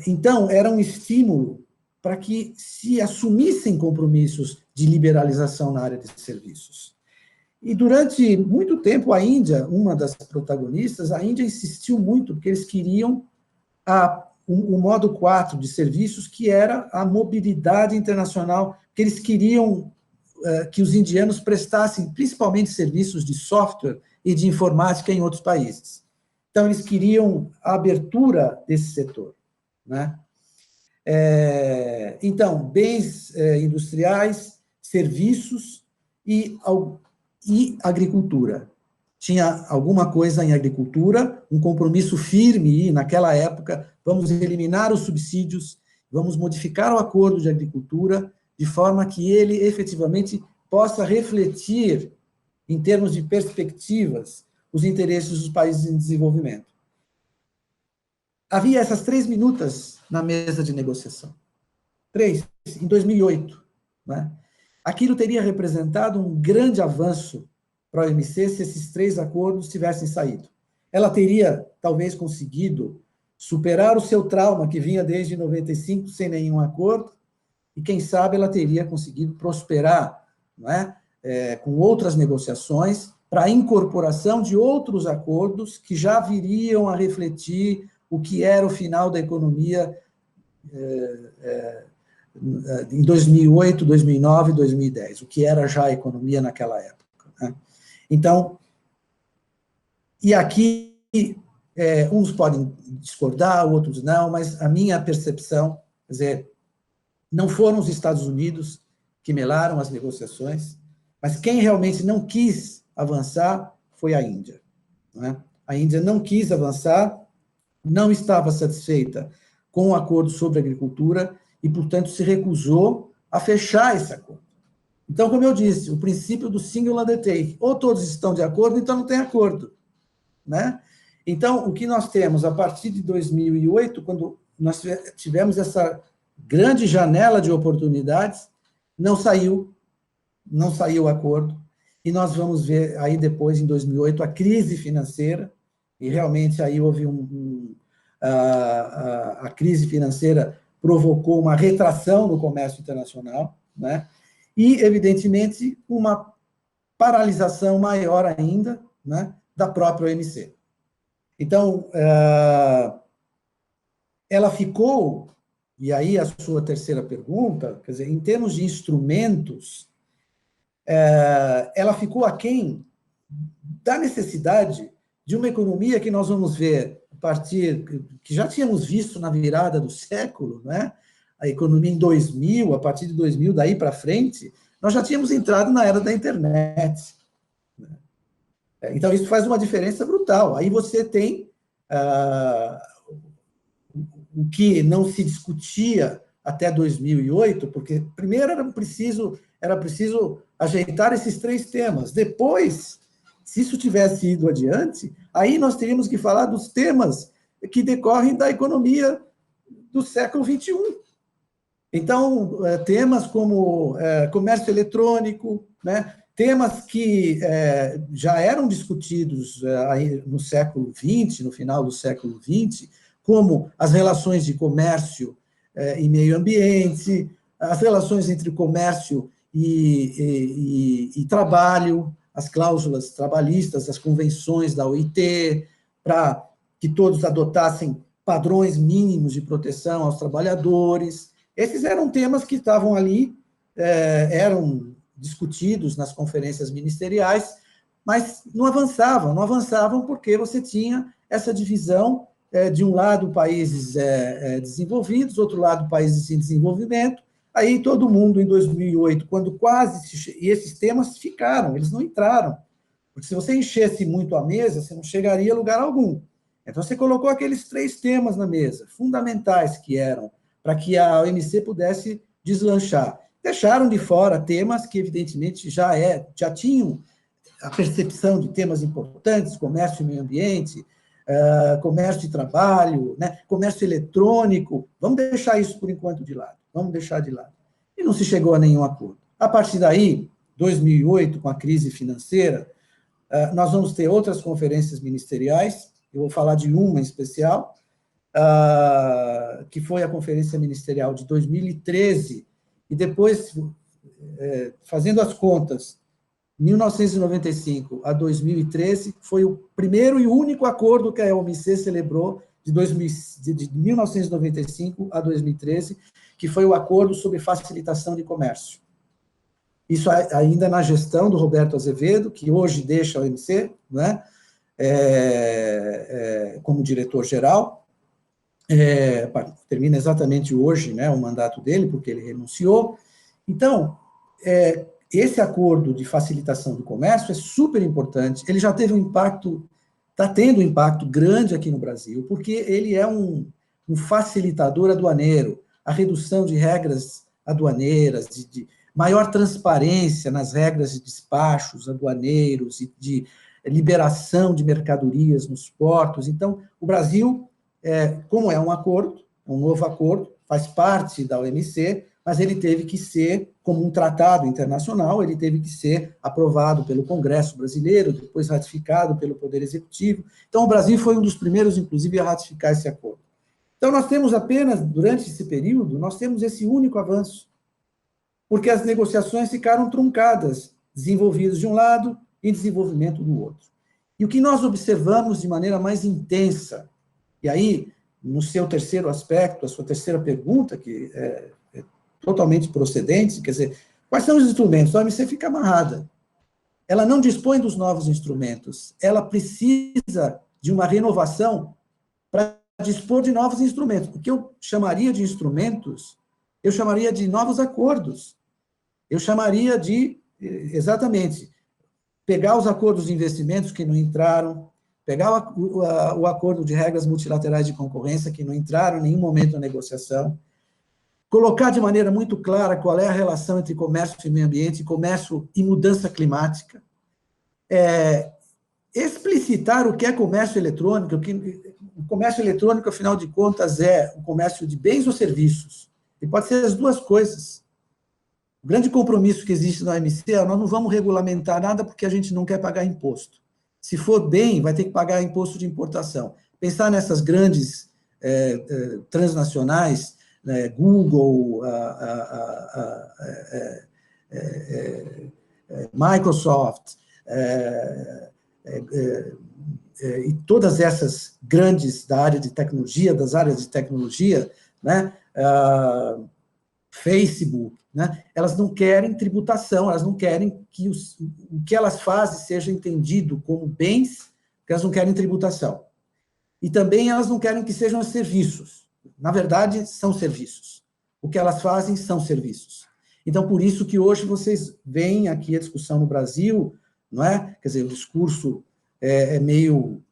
S2: Então, era um estímulo para que se assumissem compromissos de liberalização na área de serviços. E durante muito tempo, a Índia, uma das protagonistas, a Índia insistiu muito, porque eles queriam o modo 4 de serviços, que era a mobilidade internacional, que eles queriam que os indianos prestassem, principalmente, serviços de software e de informática em outros países. Então, eles queriam a abertura desse setor, né? Então, bens industriais, serviços e agricultura. Tinha alguma coisa em agricultura, um compromisso firme, e naquela época, vamos eliminar os subsídios, vamos modificar o acordo de agricultura, de forma que ele efetivamente possa refletir, em termos de perspectivas, os interesses dos países em desenvolvimento. Havia essas 3 minutas na mesa de negociação. 3, em 2008. Né? Aquilo teria representado um grande avanço para a OMC se esses 3 acordos tivessem saído. Ela teria, talvez, conseguido superar o seu trauma, que vinha desde 95 sem nenhum acordo, e, quem sabe, ela teria conseguido prosperar, não é? Com outras negociações, para a incorporação de outros acordos que já viriam a refletir o que era o final da economia em 2008, 2009, 2010, o que era já a economia naquela época. Né? Então, e aqui, uns podem discordar, outros não, mas a minha percepção, quer dizer, não foram os Estados Unidos que melaram as negociações, mas quem realmente não quis avançar foi a Índia. Né? A Índia não quis avançar, não estava satisfeita com o acordo sobre agricultura e, portanto, se recusou a fechar esse acordo. Então, como eu disse, o princípio do single undertaking, ou todos estão de acordo, então não tem acordo. Né? Então, o que nós temos, a partir de 2008, quando nós tivemos essa grande janela de oportunidades, não saiu o acordo, e nós vamos ver aí depois, em 2008, a crise financeira, e realmente aí houve a crise financeira provocou uma retração no comércio internacional, né? E, evidentemente, uma paralisação maior ainda, né, da própria OMC. Então, ela ficou, e aí a sua terceira pergunta, quer dizer, em termos de instrumentos, ela ficou aquém da necessidade de uma economia que nós vamos ver a partir, que já tínhamos visto na virada do século, né? A economia em 2000, a partir de 2000, daí para frente, nós já tínhamos entrado na era da internet. Né? Então, isso faz uma diferença brutal. Aí você tem o que não se discutia até 2008, porque primeiro era preciso ajeitar esses 3 temas. Depois, se isso tivesse ido adiante, aí nós teríamos que falar dos temas que decorrem da economia do século XXI. Então, temas como comércio eletrônico, né? Temas que já eram discutidos no século XX, no final do século XX, como as relações de comércio e meio ambiente, as relações entre comércio e trabalho, as cláusulas trabalhistas, as convenções da OIT, para que todos adotassem padrões mínimos de proteção aos trabalhadores. Esses eram temas que estavam ali, eram discutidos nas conferências ministeriais, mas não avançavam porque você tinha essa divisão, de um lado países desenvolvidos, do outro lado países em desenvolvimento. Aí todo mundo, em 2008, quando e esses temas ficaram, eles não entraram, porque se você enchesse muito a mesa, você não chegaria a lugar algum. Então, você colocou aqueles 3 temas na mesa, fundamentais que eram, para que a OMC pudesse deslanchar. Deixaram de fora temas que, evidentemente, já tinham a percepção de temas importantes, comércio e meio ambiente, comércio e trabalho, né, comércio eletrônico. Vamos deixar isso, por enquanto, de lado. Vamos deixar de lado. E não se chegou a nenhum acordo. A partir daí, 2008, com a crise financeira, nós vamos ter outras conferências ministeriais. Eu vou falar de uma em especial, que foi a Conferência Ministerial de 2013, e depois, fazendo as contas, 1995 a 2013, foi o primeiro e único acordo que a OMC celebrou de 1995 a 2013, que foi o Acordo sobre Facilitação de Comércio. Isso ainda na gestão do Roberto Azevedo, que hoje deixa a OMC, né, como diretor-geral. Termina exatamente hoje, né, o mandato dele, porque ele renunciou. Então, esse acordo de facilitação do comércio é super importante. Ele já teve um impacto, está tendo um impacto grande aqui no Brasil, porque ele é um facilitador aduaneiro, a redução de regras aduaneiras, de maior transparência nas regras de despachos aduaneiros e de liberação de mercadorias nos portos. Então, o Brasil, como é um acordo, um novo acordo, faz parte da OMC, mas ele teve que ser, como um tratado internacional, ele teve que ser aprovado pelo Congresso brasileiro, depois ratificado pelo Poder Executivo. Então, o Brasil foi um dos primeiros, inclusive, a ratificar esse acordo. Então, nós temos apenas, durante esse período, nós temos esse único avanço, porque as negociações ficaram truncadas, desenvolvidas de um lado e desenvolvimento do outro. E o que nós observamos de maneira mais intensa, e aí, no seu terceiro aspecto, a sua terceira pergunta, que é totalmente procedente, quer dizer, quais são os instrumentos? A OMC fica amarrada. Ela não dispõe dos novos instrumentos, ela precisa de uma renovação para dispor de novos instrumentos. O que eu chamaria de instrumentos, eu chamaria de novos acordos. Eu chamaria de, exatamente, pegar os acordos de investimentos que não entraram, pegar o acordo de regras multilaterais de concorrência que não entraram em nenhum momento na negociação, colocar de maneira muito clara qual é a relação entre comércio e meio ambiente, comércio e mudança climática, explicitar o que é comércio eletrônico, que o comércio eletrônico, afinal de contas, é o comércio de bens ou serviços. E pode ser as duas coisas. O grande compromisso que existe na OMC é nós não vamos regulamentar nada porque a gente não quer pagar imposto. Se for bem, vai ter que pagar imposto de importação. Pensar nessas grandes transnacionais, né, Google, Microsoft, e todas essas grandes da área de tecnologia, das áreas de tecnologia, né, Facebook, né, elas não querem tributação, elas não querem que o que elas fazem seja entendido como bens, porque elas não querem tributação. E também elas não querem que sejam serviços. Na verdade, são serviços. O que elas fazem são serviços. Então, por isso que hoje vocês veem aqui a discussão no Brasil, não é? Quer dizer, o discurso é meio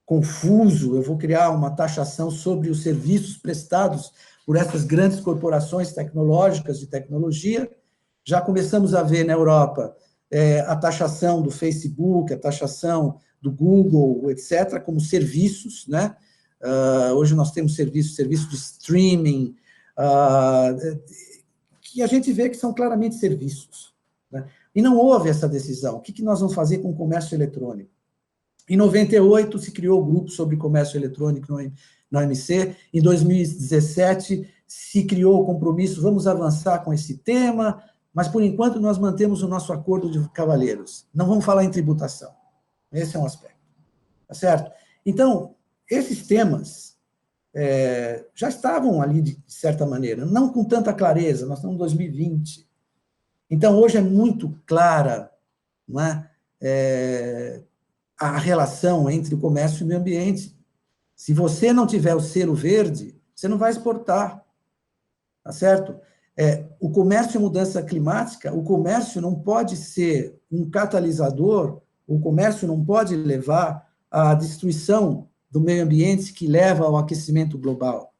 S2: confuso. Eu vou criar uma taxação sobre os serviços prestados por essas grandes corporações tecnológicas de tecnologia. Já começamos a ver na Europa a taxação do Facebook, a taxação do Google, etc., como serviços, né? Hoje nós temos serviço de streaming, que a gente vê que são claramente serviços, né? E não houve essa decisão. O que nós vamos fazer com o comércio eletrônico? Em 98, se criou o grupo sobre comércio eletrônico na OMC. Em 2017, se criou o compromisso, vamos avançar com esse tema, mas, por enquanto, nós mantemos o nosso acordo de cavalheiros. Não vamos falar em tributação. Esse é um aspecto. Tá certo? Então, esses temas já estavam ali, de certa maneira, não com tanta clareza, nós estamos em 2020. Então, hoje é muito clara, não é? A relação entre o comércio e o meio ambiente. Se você não tiver o selo verde, você não vai exportar, tá certo? O comércio e mudança climática, o comércio não pode ser um catalisador, o comércio não pode levar à destruição do meio ambiente que leva ao aquecimento global,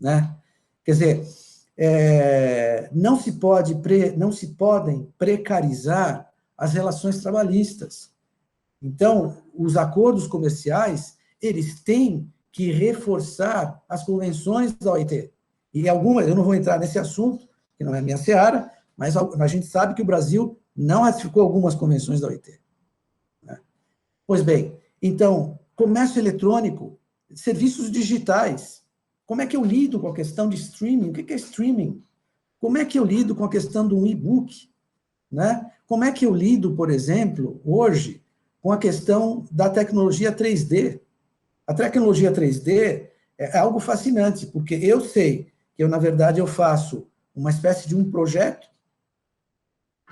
S2: né? Quer dizer, não se podem precarizar as relações trabalhistas. Então, os acordos comerciais, eles têm que reforçar as convenções da OIT. E algumas, eu não vou entrar nesse assunto, que não é minha seara, mas a gente sabe que o Brasil não ratificou algumas convenções da OIT. Né? Pois bem, então, comércio eletrônico, serviços digitais. Como é que eu lido com a questão de streaming? O que é streaming? Como é que eu lido com a questão do e-book? Né? Como é que eu lido, por exemplo, hoje, com a questão da tecnologia 3D? A tecnologia 3D é algo fascinante, porque eu sei que na verdade, eu faço uma espécie de um projeto,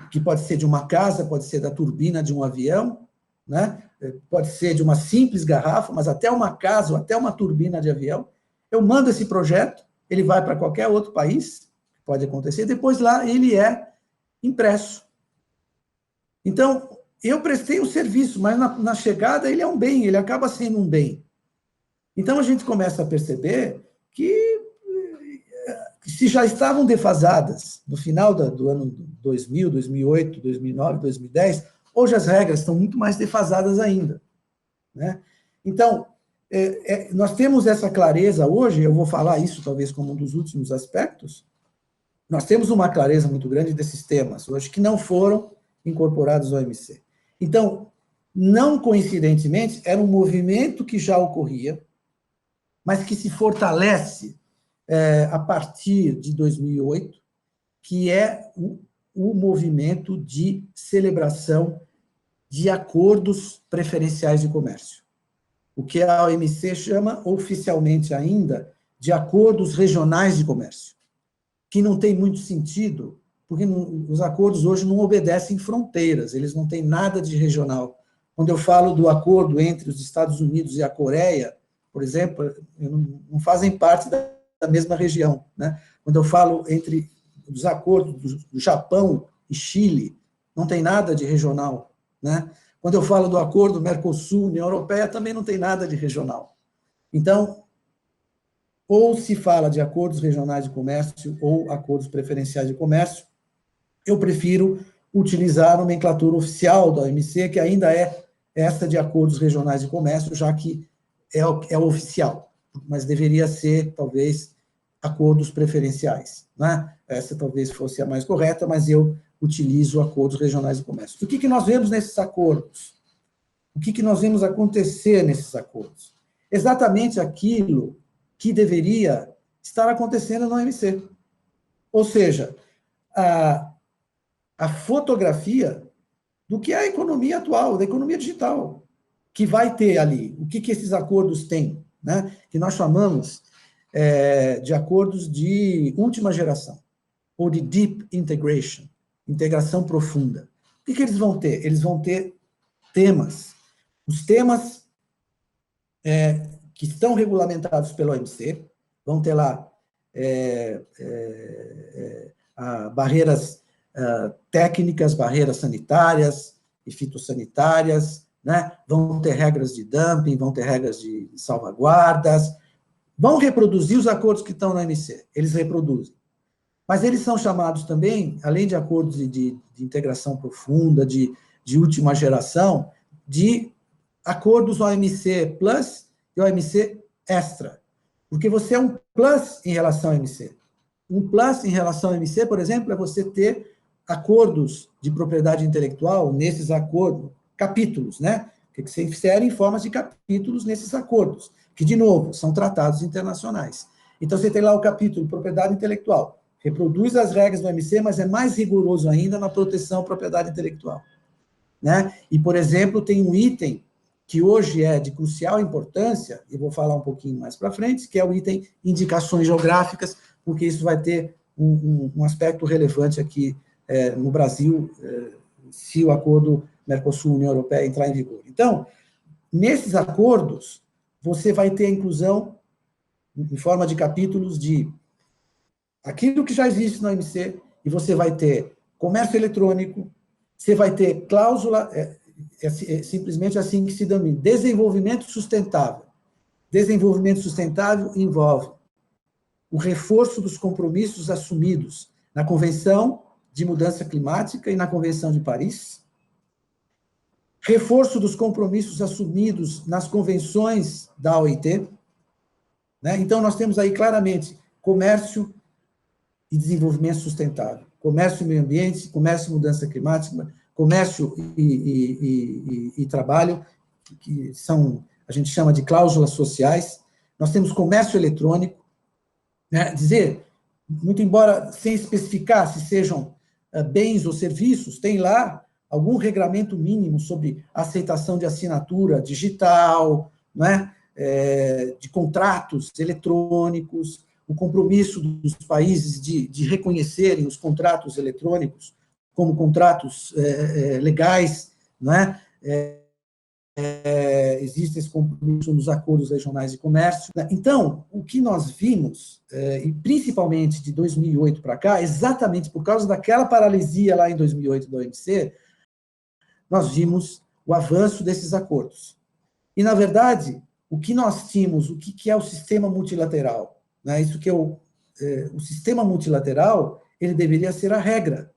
S2: que pode ser de uma casa, pode ser da turbina de um avião, né? Pode ser de uma simples garrafa, mas até uma casa, ou até uma turbina de avião. Eu mando esse projeto, ele vai para qualquer outro país, pode acontecer, depois lá ele é impresso. Então, eu prestei o serviço, mas na chegada ele é um bem, ele acaba sendo um bem. Então, a gente começa a perceber que se já estavam defasadas no final do ano 2000, 2008, 2009, 2010, hoje as regras estão muito mais defasadas ainda. Né? Então, nós temos essa clareza hoje, eu vou falar isso talvez como um dos últimos aspectos, nós temos uma clareza muito grande desses temas hoje que não foram incorporados ao OMC. Então, não coincidentemente, era um movimento que já ocorria, mas que se fortalece a partir de 2008, que é o movimento de celebração de acordos preferenciais de comércio. O que a OMC chama oficialmente ainda de acordos regionais de comércio, que não tem muito sentido, porque os acordos hoje não obedecem fronteiras, eles não têm nada de regional. Quando eu falo do acordo entre os Estados Unidos e a Coreia, por exemplo, não fazem parte da mesma região. Né? Quando eu falo entre os acordos do Japão e Chile, não tem nada de regional. Né? Quando eu falo do acordo Mercosul-União Europeia, também não tem nada de regional. Então, ou se fala de acordos regionais de comércio ou acordos preferenciais de comércio, eu prefiro utilizar a nomenclatura oficial da OMC, que ainda é essa de acordos regionais de comércio, já que é o oficial, mas deveria ser, talvez, acordos preferenciais. Né? Essa talvez fosse a mais correta, mas eu utilizo acordos regionais de comércio. O que nós vemos nesses acordos? O que nós vemos acontecer nesses acordos? Exatamente aquilo que deveria estar acontecendo na OMC. Ou seja, a fotografia do que é a economia atual, da economia digital, que vai ter ali. O que esses acordos têm? Né? Que nós chamamos de acordos de última geração, ou de deep integration, integração profunda. O que eles vão ter? Eles vão ter temas. Os temas que estão regulamentados pela OMC, vão ter lá barreiras técnicas, barreiras sanitárias e fitossanitárias, né? Vão ter regras de dumping, vão ter regras de salvaguardas, vão reproduzir os acordos que estão na OMC, eles reproduzem. Mas eles são chamados também, além de acordos de integração profunda, de última geração, de acordos OMC Plus e OMC Extra. Porque você é um plus em relação ao OMC. Um plus em relação ao OMC, por exemplo, é você ter acordos de propriedade intelectual nesses acordos, capítulos, né? Que se inserem em formas de capítulos nesses acordos, que, de novo, são tratados internacionais. Então, você tem lá o capítulo propriedade intelectual. reproduz as regras do OMC, mas é mais rigoroso ainda na proteção à propriedade intelectual, né? E, por exemplo, tem um item que hoje é de crucial importância, e vou falar um pouquinho mais para frente, que é o item indicações geográficas, porque isso vai ter um aspecto relevante aqui no Brasil, se o acordo Mercosul-União Europeia entrar em vigor. Então, nesses acordos, você vai ter a inclusão, em forma de capítulos, de aquilo que já existe na OMC, e você vai ter comércio eletrônico, você vai ter cláusula, simplesmente assim que se denomina, desenvolvimento sustentável. Desenvolvimento sustentável envolve o reforço dos compromissos assumidos na Convenção de Mudança Climática e na Convenção de Paris, reforço dos compromissos assumidos nas convenções da OIT, né? Então, nós temos aí claramente comércio e desenvolvimento sustentável, comércio e meio ambiente, comércio e mudança climática, comércio e trabalho, que são, a gente chama de cláusulas sociais. Nós temos comércio eletrônico, né? Dizer, muito embora sem especificar se sejam bens ou serviços, tem lá algum regramento mínimo sobre aceitação de assinatura digital, né? De contratos eletrônicos, o compromisso dos países de reconhecerem os contratos eletrônicos como contratos legais, não é? Existe esse compromisso nos acordos regionais de comércio. Então, o que nós vimos, e principalmente de 2008 para cá, exatamente por causa daquela paralisia lá em 2008 da OMC, nós vimos o avanço desses acordos. E, na verdade, o que nós tínhamos, o que é o sistema multilateral? Né? Isso que é o sistema multilateral, ele deveria ser a regra.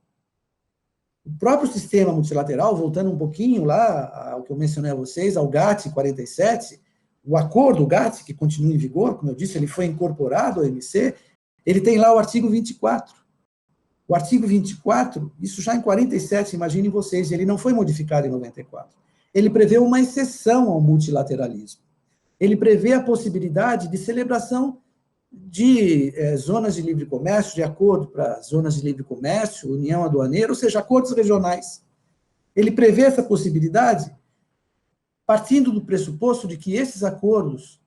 S2: O próprio sistema multilateral, voltando um pouquinho lá ao que eu mencionei a vocês, ao GATT 47, o acordo GATT, que continua em vigor, como eu disse, ele foi incorporado ao OMC, ele tem lá o artigo 24. O artigo 24, isso já em 47, imaginem vocês, ele não foi modificado em 94. Ele prevê uma exceção ao multilateralismo. Ele prevê a possibilidade de celebração de zonas de livre comércio, de acordo para zonas de livre comércio, união aduaneira, ou seja, acordos regionais. Ele prevê essa possibilidade partindo do pressuposto de que esses acordos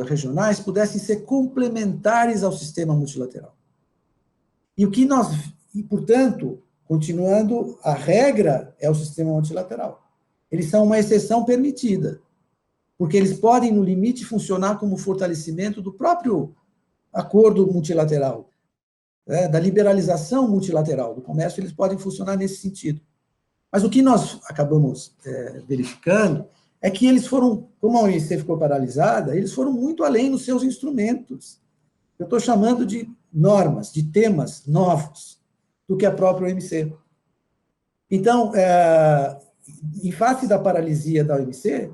S2: regionais pudessem ser complementares ao sistema multilateral. E, portanto, continuando, a regra é o sistema multilateral. Eles são uma exceção permitida, porque eles podem, no limite, funcionar como fortalecimento do próprio acordo multilateral, da liberalização multilateral do comércio, eles podem funcionar nesse sentido. Mas o que nós acabamos verificando é que eles foram, como a OMC ficou paralisada, eles foram muito além nos seus instrumentos. Eu estou chamando de normas, de temas novos, do que a própria OMC. Então, em face da paralisia da OMC,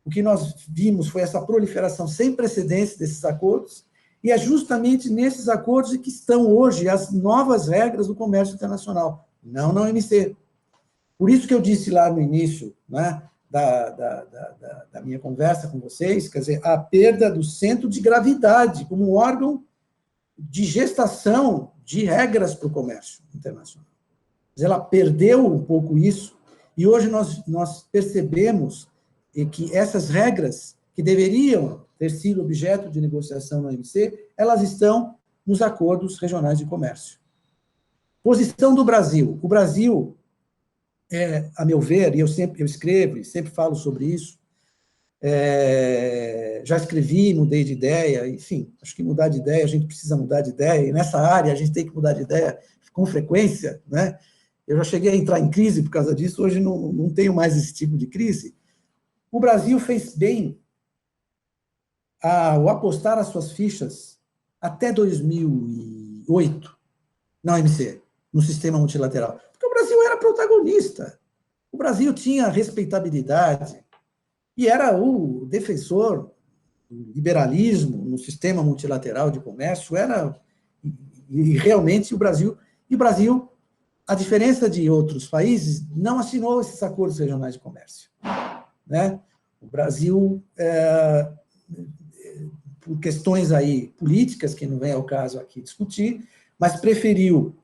S2: o que nós vimos foi essa proliferação sem precedentes desses acordos, e é justamente nesses acordos que estão hoje as novas regras do comércio internacional, não na OMC. Por isso que eu disse lá no início, né, da minha conversa com vocês, quer dizer, a perda do centro de gravidade como órgão de gestação de regras para o comércio internacional. Ela perdeu um pouco isso, e hoje nós percebemos que essas regras, que deveriam ter sido objeto de negociação na OMC, elas estão nos acordos regionais de comércio. Posição do Brasil. O Brasil, a meu ver, e eu escrevo e sempre falo sobre isso, já escrevi, mudei de ideia, enfim, acho que mudar de ideia, a gente precisa mudar de ideia, e nessa área a gente tem que mudar de ideia com frequência, né? Eu já cheguei a entrar em crise por causa disso, hoje não tenho mais esse tipo de crise. O Brasil fez bem ao apostar as suas fichas até 2008 na OMC, no sistema multilateral, porque o Brasil era protagonista, o Brasil tinha respeitabilidade e era o defensor do liberalismo no sistema multilateral de comércio, e realmente o Brasil, a diferença de outros países, não assinou esses acordos regionais de comércio, né? O Brasil, por questões aí políticas, que não vem ao caso aqui discutir, mas preferiu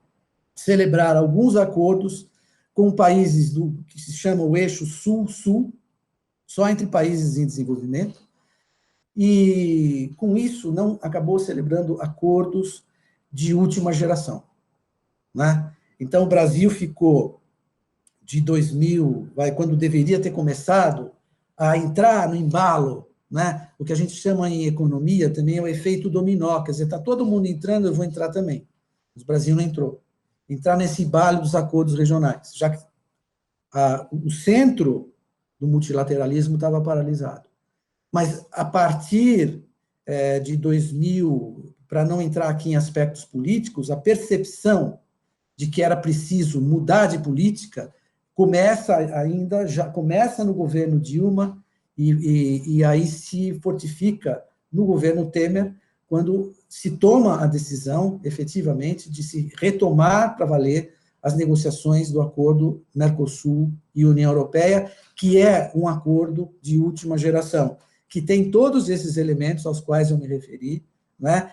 S2: celebrar alguns acordos com países que se chama o eixo Sul-Sul, só entre países em desenvolvimento, e, com isso, não acabou celebrando acordos de última geração, né? Então, o Brasil ficou, de 2000, quando deveria ter começado, a entrar no embalo, né? O que a gente chama em economia também é o efeito dominó, quer dizer, está todo mundo entrando, eu vou entrar também. Mas o Brasil não entrou. Entrar nesse embalo dos acordos regionais, já que o centro do multilateralismo estava paralisado. Mas, a partir de 2000, para não entrar aqui em aspectos políticos, a percepção de que era preciso mudar de política já começa no governo Dilma e aí se fortifica no governo Temer, quando se toma a decisão, efetivamente, de se retomar para valer as negociações do acordo Mercosul e União Europeia, que é um acordo de última geração, que tem todos esses elementos aos quais eu me referi, né?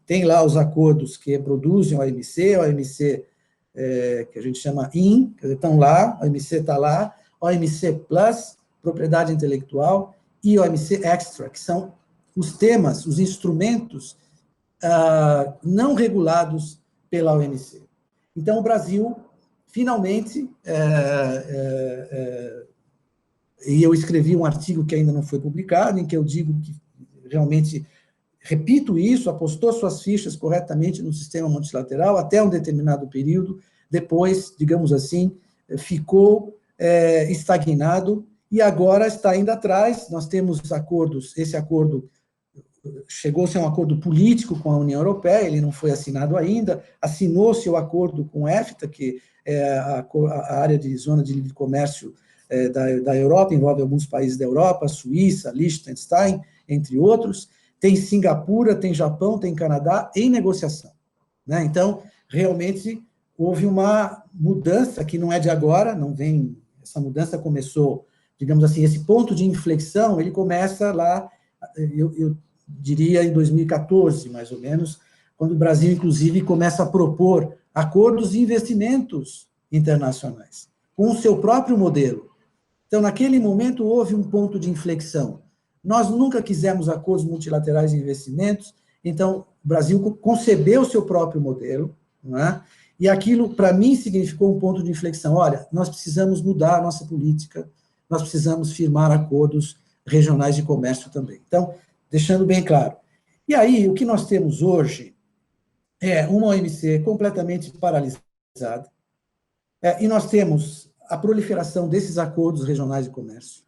S2: Tem lá os acordos que produzem a OMC, que a gente chama IN, quer dizer, estão lá, a OMC está lá, OMC Plus, propriedade intelectual, e OMC Extra, que são os temas, os instrumentos não regulados pela OMC. Então, o Brasil, finalmente, e eu escrevi um artigo que ainda não foi publicado, em que eu digo que realmente, repito isso, apostou suas fichas corretamente no sistema multilateral até um determinado período, depois, digamos assim, ficou estagnado e agora está indo atrás. Nós temos acordos, esse acordo chegou-se a um acordo político com a União Europeia, ele não foi assinado ainda, assinou-se o acordo com o EFTA, que é a área de zona de livre comércio da Europa, envolve alguns países da Europa, Suíça, Liechtenstein, entre outros, tem Singapura, tem Japão, tem Canadá, em negociação, né? Então, realmente, houve uma mudança que não é de agora, essa mudança começou, digamos assim, esse ponto de inflexão, ele começa lá, eu diria em 2014, mais ou menos, quando o Brasil, inclusive, começa a propor acordos e investimentos internacionais, com o seu próprio modelo. Então, naquele momento, houve um ponto de inflexão. Nós nunca quisemos acordos multilaterais de investimentos, então, o Brasil concebeu o seu próprio modelo, não é? E aquilo, para mim, significou um ponto de inflexão. Olha, nós precisamos mudar a nossa política, nós precisamos firmar acordos regionais de comércio também. Então, deixando bem claro. E aí, o que nós temos hoje é uma OMC completamente paralisada, e nós temos a proliferação desses acordos regionais de comércio.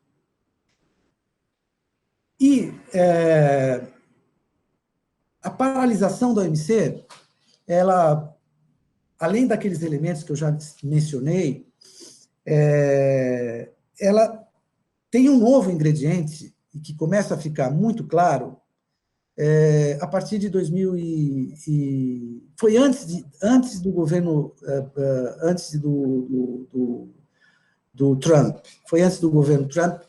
S2: E a paralisação da OMC, ela, além daqueles elementos que eu já mencionei, ela tem um novo ingrediente, e que começa a ficar muito claro, a partir de 2000 foi antes do governo, antes do Trump, foi antes do governo Trump.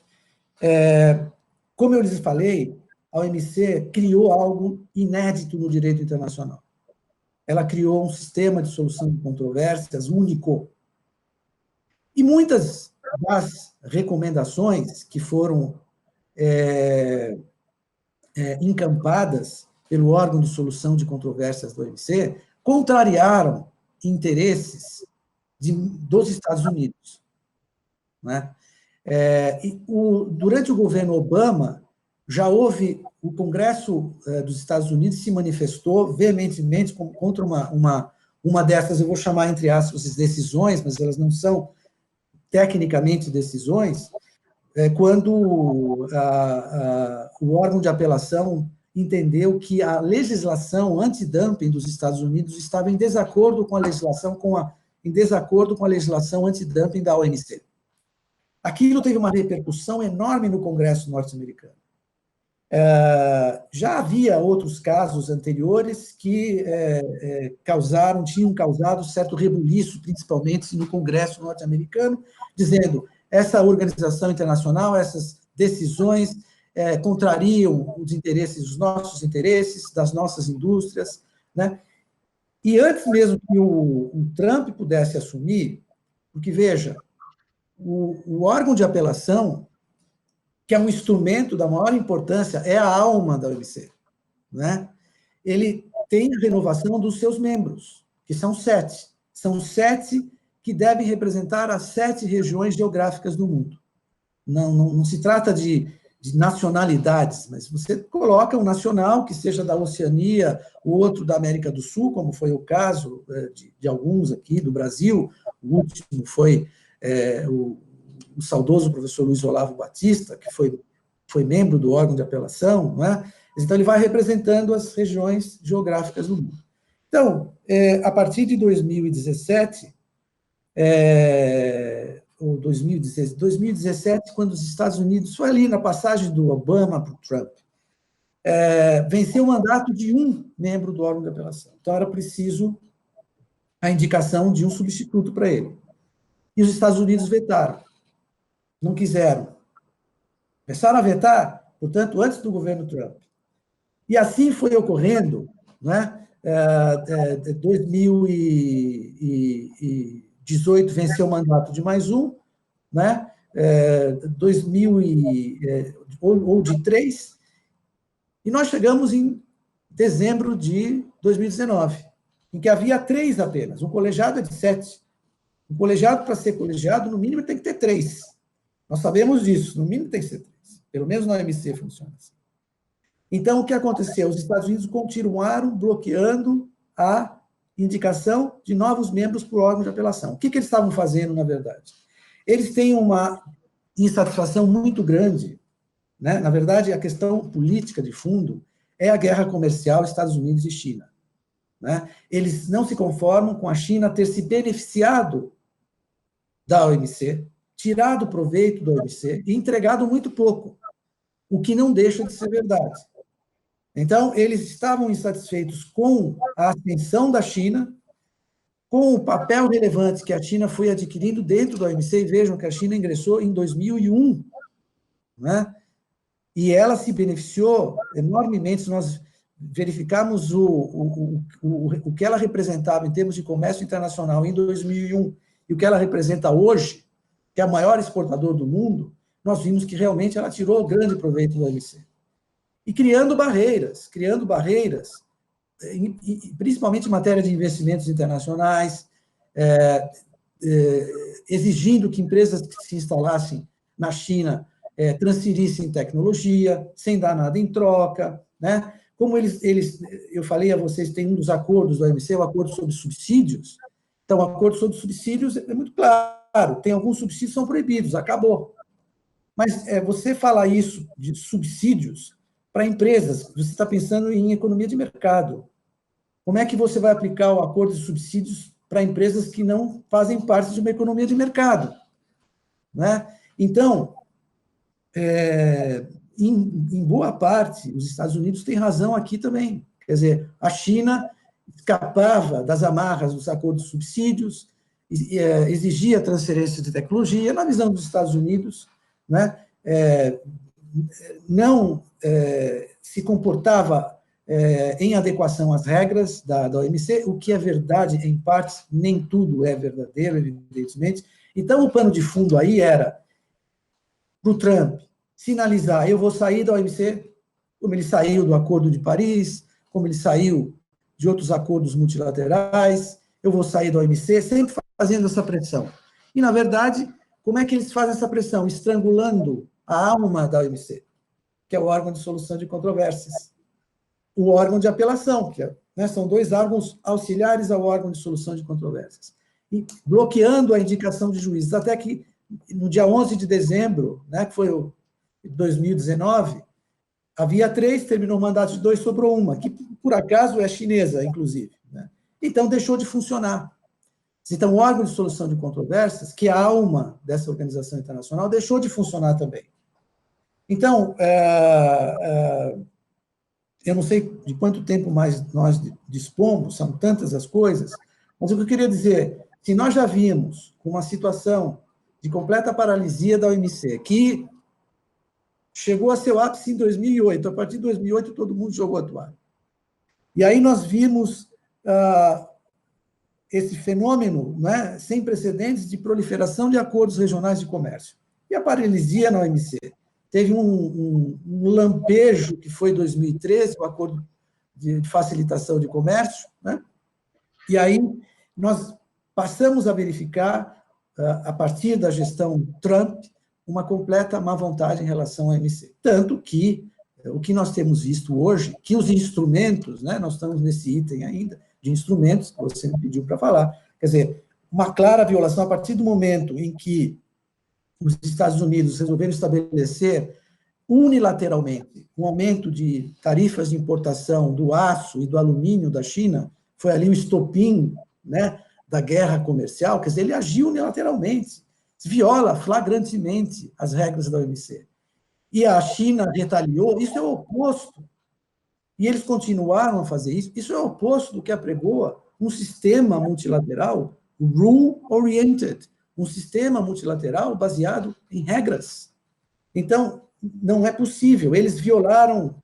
S2: Como eu lhes falei, a OMC criou algo inédito no direito internacional. Ela criou um sistema de solução de controvérsias único. E muitas das recomendações que foram encampadas pelo órgão de solução de controvérsias do OMC contrariaram interesses dos Estados Unidos, né? Durante o governo Obama, já houve, o Congresso dos Estados Unidos se manifestou veementemente contra uma dessas, eu vou chamar entre aspas, decisões, mas elas não são tecnicamente decisões, quando o órgão de apelação entendeu que a legislação antidumping dos Estados Unidos estava em desacordo com a legislação antidumping da OMC. Aquilo teve uma repercussão enorme no Congresso norte-americano. Já havia outros casos anteriores que tinham causado certo rebuliço, principalmente no Congresso norte-americano, dizendo essa organização internacional, essas decisões contrariam os nossos interesses, das nossas indústrias, né? E antes mesmo que o Trump pudesse assumir, porque, veja, o órgão de apelação, que é um instrumento da maior importância, é a alma da OMC, né? Ele tem a renovação dos seus membros, que são 7. São 7 que devem representar as 7 regiões geográficas do mundo. Não se trata de nacionalidades, mas você coloca um nacional que seja da Oceania, o outro da América do Sul, como foi o caso de alguns aqui do Brasil, o último foi o saudoso professor Luiz Olavo Batista, que foi membro do órgão de apelação, não é? Então, ele vai representando as regiões geográficas do mundo. Então, a partir de 2017, ou 2017, quando os Estados Unidos, foi ali na passagem do Obama para o Trump, venceu o mandato de um membro do órgão de apelação. Então, era preciso a indicação de um substituto para ele. E os Estados Unidos vetaram. Não quiseram. Começaram a vetar, portanto, antes do governo Trump. E assim foi ocorrendo, né? 2018 venceu o mandato de mais um, né? 2000 ou de 3, e nós chegamos em dezembro de 2019, em que havia 3 apenas, um colegiado é de 7. Um colegiado, para ser colegiado, no mínimo tem que ter 3. Nós sabemos disso, no mínimo tem que ser 3. Pelo menos na OMC funciona assim. Então, o que aconteceu? Os Estados Unidos continuaram bloqueando a indicação de novos membros para o órgão de apelação. O que eles estavam fazendo, na verdade? Eles têm uma insatisfação muito grande, né? Na verdade, a questão política de fundo é a guerra comercial Estados Unidos e China, né? Eles não se conformam com a China ter se beneficiado da OMC, tirado proveito da OMC e entregado muito pouco, o que não deixa de ser verdade. Então, eles estavam insatisfeitos com a ascensão da China, com o papel relevante que a China foi adquirindo dentro da OMC, e vejam que a China ingressou em 2001, né? E ela se beneficiou enormemente, se nós verificarmos o que ela representava em termos de comércio internacional em 2001 e o que ela representa hoje, que é o maior exportador do mundo, nós vimos que realmente ela tirou grande proveito da OMC. E criando barreiras, principalmente em matéria de investimentos internacionais, exigindo que empresas que se instalassem na China transferissem tecnologia, sem dar nada em troca, né? Como eu falei a vocês, tem um dos acordos do OMC, o acordo sobre subsídios. Então, o acordo sobre subsídios é muito claro, tem alguns subsídios que são proibidos, acabou. Mas você falar isso de subsídios para empresas, você está pensando em economia de mercado. Como é que você vai aplicar o acordo de subsídios para empresas que não fazem parte de uma economia de mercado, né? Então, em boa parte, os Estados Unidos têm razão aqui também. Quer dizer, a China escapava das amarras dos acordos de subsídios, exigia transferência de tecnologia, na visão dos Estados Unidos, né? Não se comportava em adequação às regras da OMC, o que é verdade em partes, nem tudo é verdadeiro, evidentemente. Então, o pano de fundo aí era para o Trump sinalizar: eu vou sair da OMC, como ele saiu do Acordo de Paris, como ele saiu de outros acordos multilaterais, eu vou sair da OMC, sempre fazendo essa pressão. E, na verdade, como é que eles fazem essa pressão? Estrangulando a alma da OMC, que é o órgão de solução de controvérsias. O órgão de apelação, que são 2 órgãos auxiliares ao órgão de solução de controvérsias. E bloqueando a indicação de juízes, até que no dia 11 de dezembro, né, que foi o 2019, havia 3, terminou o mandato de 2, sobrou uma, que por acaso é chinesa, inclusive, né? Então, deixou de funcionar. Então, o órgão de solução de controvérsias, que é a alma dessa organização internacional, deixou de funcionar também. Então, eu não sei de quanto tempo mais nós dispomos, são tantas as coisas, mas o que eu queria dizer, se nós já vimos uma situação de completa paralisia da OMC, que chegou a seu ápice em 2008, a partir de 2008 todo mundo jogou a toalha. E aí nós vimos esse fenômeno, né, sem precedentes de proliferação de acordos regionais de comércio. E a paralisia na OMC? Teve um lampejo, que foi em 2013, o Acordo de Facilitação de Comércio, né? E aí nós passamos a verificar, a partir da gestão Trump, uma completa má vontade em relação à OMC. Tanto que o que nós temos visto hoje, que os instrumentos, né, nós estamos nesse item ainda, de instrumentos, que você me pediu para falar, quer dizer, uma clara violação a partir do momento em que os Estados Unidos resolveram estabelecer unilateralmente um aumento de tarifas de importação do aço e do alumínio da China, foi ali o estopim, né, da guerra comercial, quer dizer, ele agiu unilateralmente, viola flagrantemente as regras da OMC. E a China retaliou, isso é o oposto. E eles continuaram a fazer isso, isso é o oposto do que apregoa um sistema multilateral rule-oriented, um sistema multilateral baseado em regras. Então, não é possível, eles violaram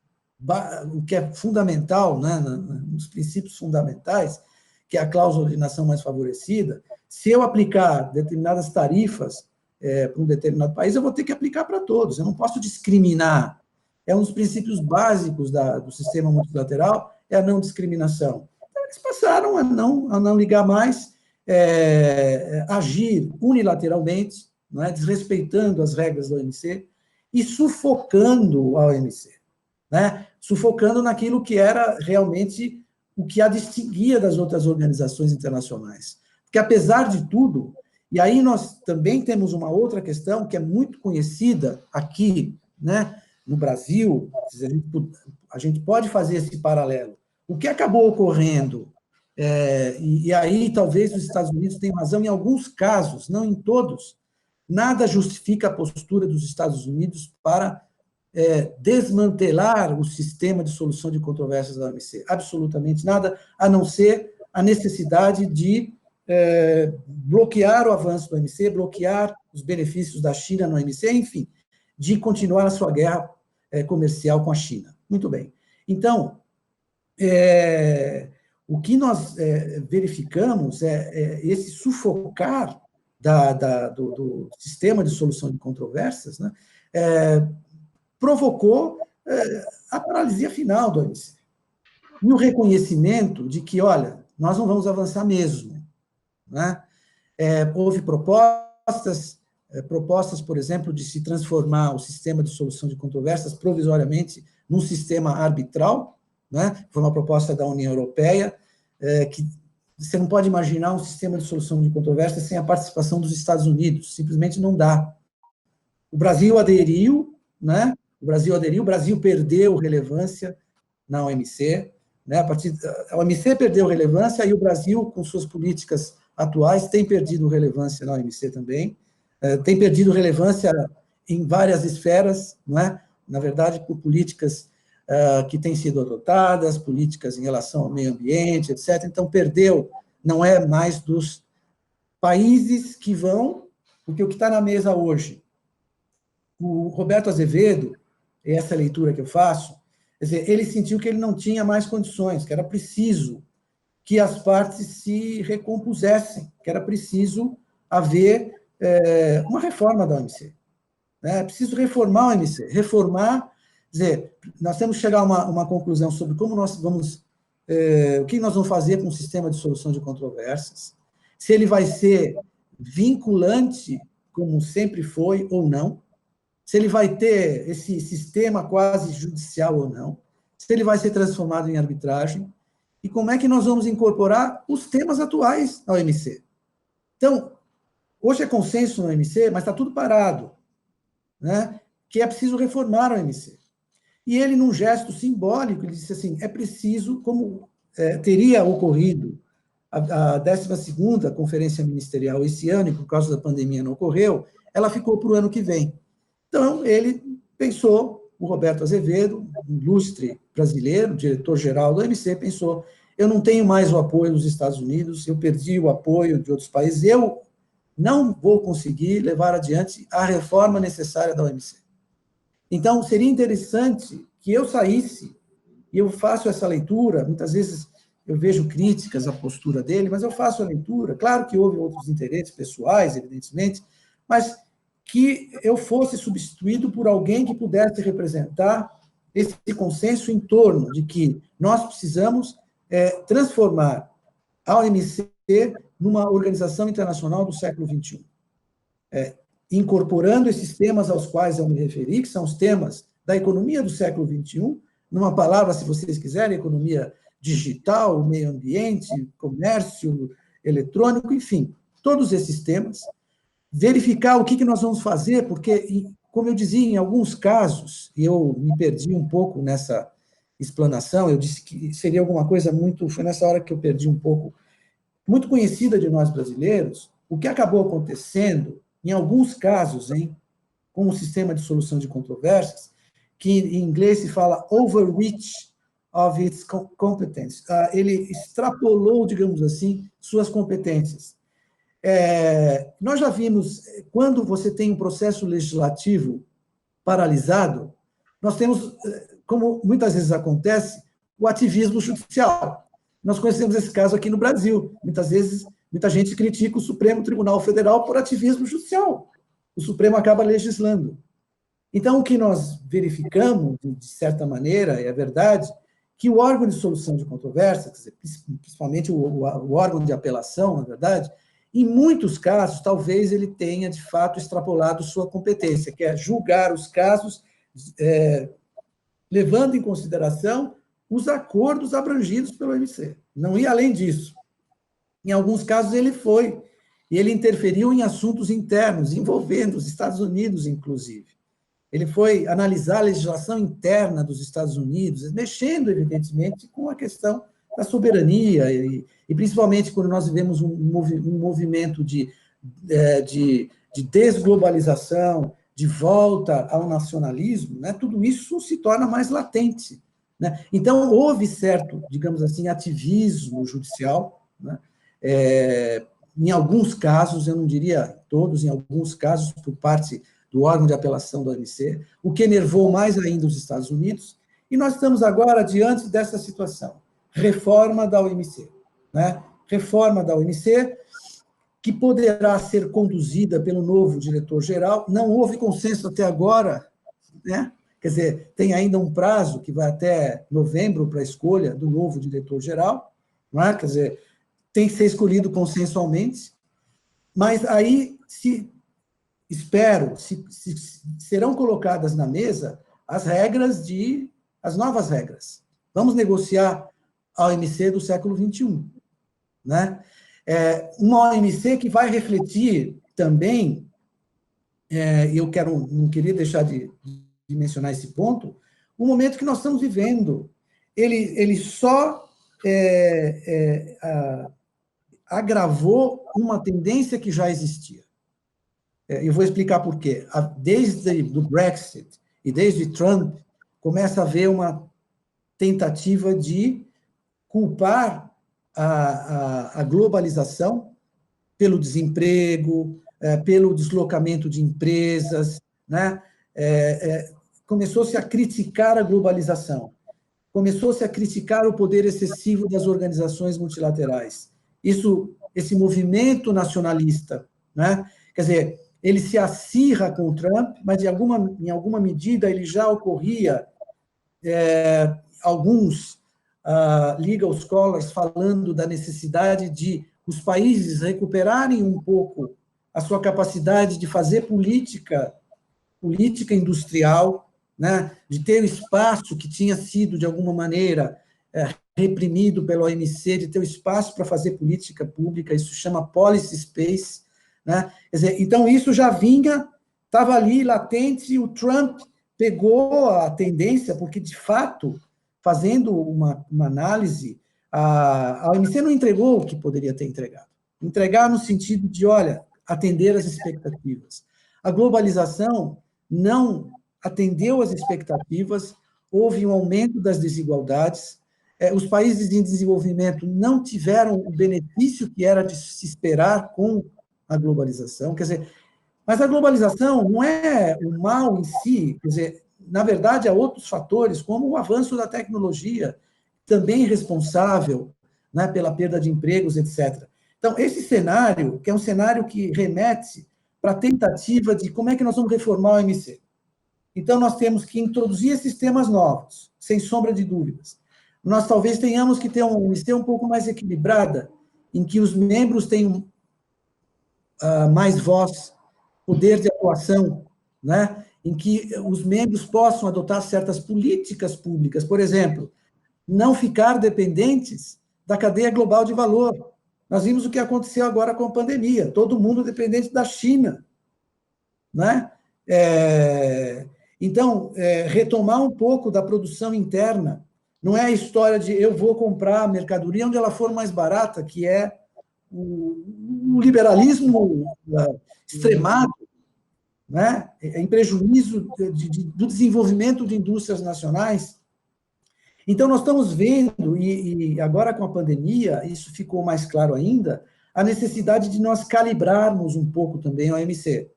S2: o que é fundamental, né, nos princípios fundamentais, que é a cláusula de nação mais favorecida. Se eu aplicar determinadas tarifas para um determinado país, eu vou ter que aplicar para todos, eu não posso discriminar. É um dos princípios básicos do sistema multilateral, é a não discriminação. Então, eles passaram a não ligar mais, agir unilateralmente, não é, desrespeitando as regras da OMC e sufocando a OMC, né, sufocando naquilo que era realmente o que a distinguia das outras organizações internacionais. Porque, apesar de tudo, e aí nós também temos uma outra questão que é muito conhecida aqui, né, no Brasil, a gente pode fazer esse paralelo. O que acabou ocorrendo, e aí talvez os Estados Unidos tenham razão em alguns casos, não em todos, nada justifica a postura dos Estados Unidos para desmantelar o sistema de solução de controvérsias da OMC. Absolutamente nada, a não ser a necessidade de bloquear o avanço da OMC, bloquear os benefícios da China na OMC, enfim, de continuar a sua guerra comercial com a China. Muito bem. Então, o que nós verificamos é esse sufocar do sistema de solução de controvérsias, né, provocou a paralisia final do OMC. E o reconhecimento de que, olha, nós não vamos avançar mesmo, né? Houve propostas, por exemplo, de se transformar o sistema de solução de controvérsias provisoriamente num sistema arbitral, né? Foi uma proposta da União Europeia, que você não pode imaginar um sistema de solução de controvérsias sem a participação dos Estados Unidos, simplesmente não dá. O Brasil aderiu, né? O Brasil perdeu relevância na OMC, né? A OMC perdeu relevância e o Brasil, com suas políticas atuais, tem perdido relevância na OMC também, tem perdido relevância em várias esferas, não é? Na verdade, por políticas que têm sido adotadas, políticas em relação ao meio ambiente, etc. Então, perdeu, não é mais dos países que vão, porque o que está na mesa hoje, o Roberto Azevedo, essa leitura que eu faço, quer dizer, ele sentiu que ele não tinha mais condições, que era preciso que as partes se recompusessem, que era preciso haver uma reforma da OMC. É preciso reformar a OMC, reformar, dizer, nós temos que chegar a uma conclusão sobre como nós vamos, o que nós vamos fazer com o sistema de solução de controvérsias, se ele vai ser vinculante, como sempre foi, ou não, se ele vai ter esse sistema quase judicial ou não, se ele vai ser transformado em arbitragem, e como é que nós vamos incorporar os temas atuais na OMC. Então, hoje é consenso na OMC, mas está tudo parado, né? Que é preciso reformar a OMC. E ele, num gesto simbólico, ele disse assim, é preciso, como teria ocorrido a 12ª Conferência Ministerial esse ano, e por causa da pandemia não ocorreu, ela ficou para o ano que vem. Então, ele pensou, o Roberto Azevedo, um ilustre brasileiro, diretor-geral da OMC, pensou, eu não tenho mais o apoio dos Estados Unidos, eu perdi o apoio de outros países, eu não vou conseguir levar adiante a reforma necessária da OMC. Então, seria interessante que eu saísse, e eu faço essa leitura, muitas vezes eu vejo críticas à postura dele, mas eu faço a leitura. Claro que houve outros interesses pessoais, evidentemente, mas que eu fosse substituído por alguém que pudesse representar esse consenso em torno de que nós precisamos transformar a OMC numa organização internacional do século XXI, incorporando esses temas aos quais eu me referi, que são os temas da economia do século XXI, numa palavra, se vocês quiserem, economia digital, meio ambiente, comércio eletrônico, enfim, todos esses temas, verificar o que nós vamos fazer, porque, como eu dizia, em alguns casos, e eu me perdi um pouco nessa explanação, eu disse que seria alguma coisa muito, foi nessa hora que eu perdi um pouco, muito conhecida de nós brasileiros, o que acabou acontecendo, em alguns casos, com o sistema de solução de controvérsias, que em inglês se fala overreach of its competence. Ele extrapolou, digamos assim, suas competências. Nós já vimos, quando você tem um processo legislativo paralisado, nós temos, como muitas vezes acontece, o ativismo judicial. Nós conhecemos esse caso aqui no Brasil. Muitas vezes, muita gente critica o Supremo Tribunal Federal por ativismo judicial. O Supremo acaba legislando. Então, o que nós verificamos, de certa maneira, é verdade, que o órgão de solução de controvérsias, principalmente o órgão de apelação, na verdade, em muitos casos, talvez ele tenha, de fato, extrapolado sua competência, que é julgar os casos, levando em consideração os acordos abrangidos pelo OMC. Não ia além disso. Em alguns casos, ele foi, e ele interferiu em assuntos internos, envolvendo os Estados Unidos, inclusive. Ele foi analisar a legislação interna dos Estados Unidos, mexendo, evidentemente, com a questão da soberania, e principalmente quando nós vivemos um movimento de desglobalização, de volta ao nacionalismo, né, tudo isso se torna mais latente. Né? Então, houve certo, digamos assim, ativismo judicial, né? Em alguns casos, eu não diria todos, em alguns casos, por parte do órgão de apelação do OMC, o que enervou mais ainda os Estados Unidos, e nós estamos agora diante dessa situação. Reforma da OMC. Né? Reforma da OMC, que poderá ser conduzida pelo novo diretor-geral. Não houve consenso até agora, né? Quer dizer, tem ainda um prazo que vai até novembro para a escolha do novo diretor-geral, não é? Quer dizer, tem que ser escolhido consensualmente, mas aí serão colocadas na mesa as novas regras. Vamos negociar a OMC do século XXI, né? Uma OMC que vai refletir também, não queria deixar de mencionar esse ponto, o momento que nós estamos vivendo. Ele só agravou uma tendência que já existia. Eu vou explicar por quê. Desde o Brexit e desde Trump, começa a haver uma tentativa de culpar a globalização pelo desemprego, pelo deslocamento de empresas, né? Começou-se a criticar a globalização, começou-se a criticar o poder excessivo das organizações multilaterais. Esse movimento nacionalista, né? Quer dizer, ele se acirra com o Trump, mas em alguma medida ele já ocorria, alguns legal scholars falando da necessidade de os países recuperarem um pouco a sua capacidade de fazer política industrial, né, de ter o espaço que tinha sido, de alguma maneira, reprimido pela OMC, de ter o espaço para fazer política pública, isso chama policy space, né? Quer dizer, então, isso já vinha, estava ali latente, e o Trump pegou a tendência, porque, de fato, fazendo uma análise, a OMC não entregou o que poderia ter entregado. Entregar no sentido de, olha, atender às expectativas. A globalização não atendeu às expectativas, houve um aumento das desigualdades, os países em desenvolvimento não tiveram o benefício que era de se esperar com a globalização, quer dizer, mas a globalização não é o mal em si, quer dizer, na verdade, há outros fatores, como o avanço da tecnologia, também responsável né, pela perda de empregos, etc. Então, esse cenário, que é um cenário que remete para a tentativa de como é que nós vamos reformar o OMC. Então, nós temos que introduzir sistemas novos, sem sombra de dúvidas. Nós talvez tenhamos que ter uma OMC um pouco mais equilibrada, em que os membros tenham mais voz, poder de atuação, né? Em que os membros possam adotar certas políticas públicas, por exemplo, não ficar dependentes da cadeia global de valor. Nós vimos o que aconteceu agora com a pandemia, todo mundo dependente da China, né? Então, retomar um pouco da produção interna, não é a história de eu vou comprar a mercadoria onde ela for mais barata, que é o liberalismo extremado, né? Em prejuízo do desenvolvimento de indústrias nacionais. Então, nós estamos vendo, e agora com a pandemia, isso ficou mais claro ainda, a necessidade de nós calibrarmos um pouco também a OMC.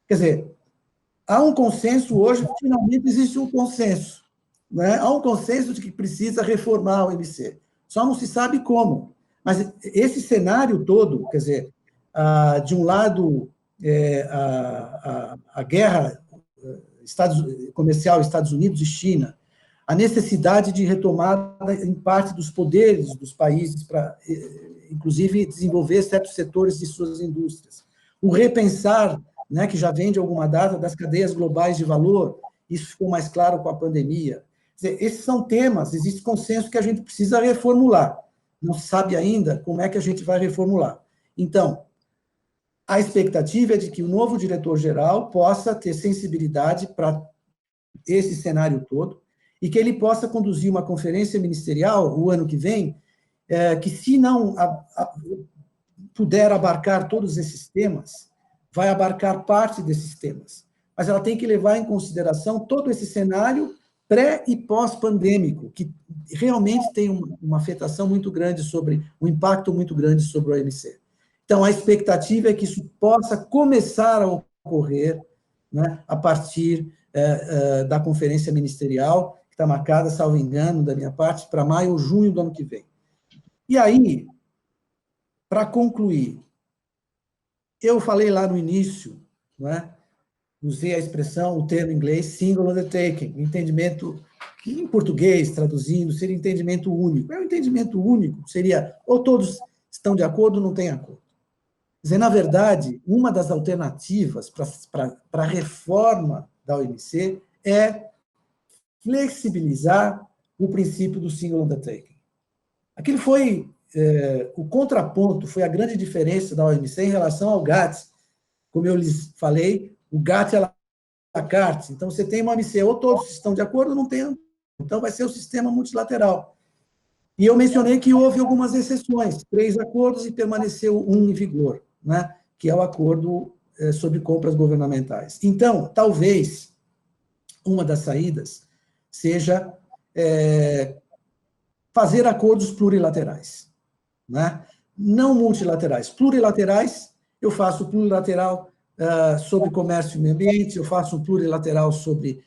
S2: Quer dizer, há um consenso hoje, finalmente existe um consenso, né? Há um consenso de que precisa reformar a OMC. Só não se sabe como. Mas esse cenário todo, quer dizer, de um lado, a guerra comercial Estados Unidos e China, a necessidade de retomada em parte dos poderes dos países para, inclusive, desenvolver certos setores de suas indústrias. O repensar, né, que já vem de alguma data, das cadeias globais de valor, isso ficou mais claro com a pandemia. Quer dizer, esses são temas, existe consenso que a gente precisa reformular. Não se sabe ainda como é que a gente vai reformular. Então, a expectativa é de que o novo diretor-geral possa ter sensibilidade para esse cenário todo e que ele possa conduzir uma conferência ministerial o ano que vem, que se não puder abarcar todos esses temas, vai abarcar parte desses temas. Mas ela tem que levar em consideração todo esse cenário pré- e pós-pandêmico, que realmente tem uma afetação muito grande um impacto muito grande sobre o OMC. Então, a expectativa é que isso possa começar a ocorrer, né, a partir da conferência ministerial, que está marcada, salvo engano, da minha parte, para maio ou junho do ano que vem. E aí, para concluir, eu falei lá no início, né, usei a expressão, o termo em inglês, single undertaking, entendimento que em português, traduzindo, seria entendimento único. O entendimento único seria ou todos estão de acordo ou não têm acordo. Quer dizer, na verdade, uma das alternativas para a reforma da OMC é flexibilizar o princípio do single undertaking. Aquilo foi o contraponto, foi a grande diferença da OMC em relação ao GATT. Como eu lhes falei, o GATT é a carte. Então, você tem uma OMC, ou todos estão de acordo ou não tem. Então, vai ser o sistema multilateral. E eu mencionei que houve algumas exceções, 3 acordos e permaneceu um em vigor, né, que é o acordo sobre compras governamentais. Então, talvez, uma das saídas seja fazer acordos plurilaterais, né? Não multilaterais. Plurilaterais, eu faço plurilateral sobre comércio e meio ambiente, eu faço um plurilateral sobre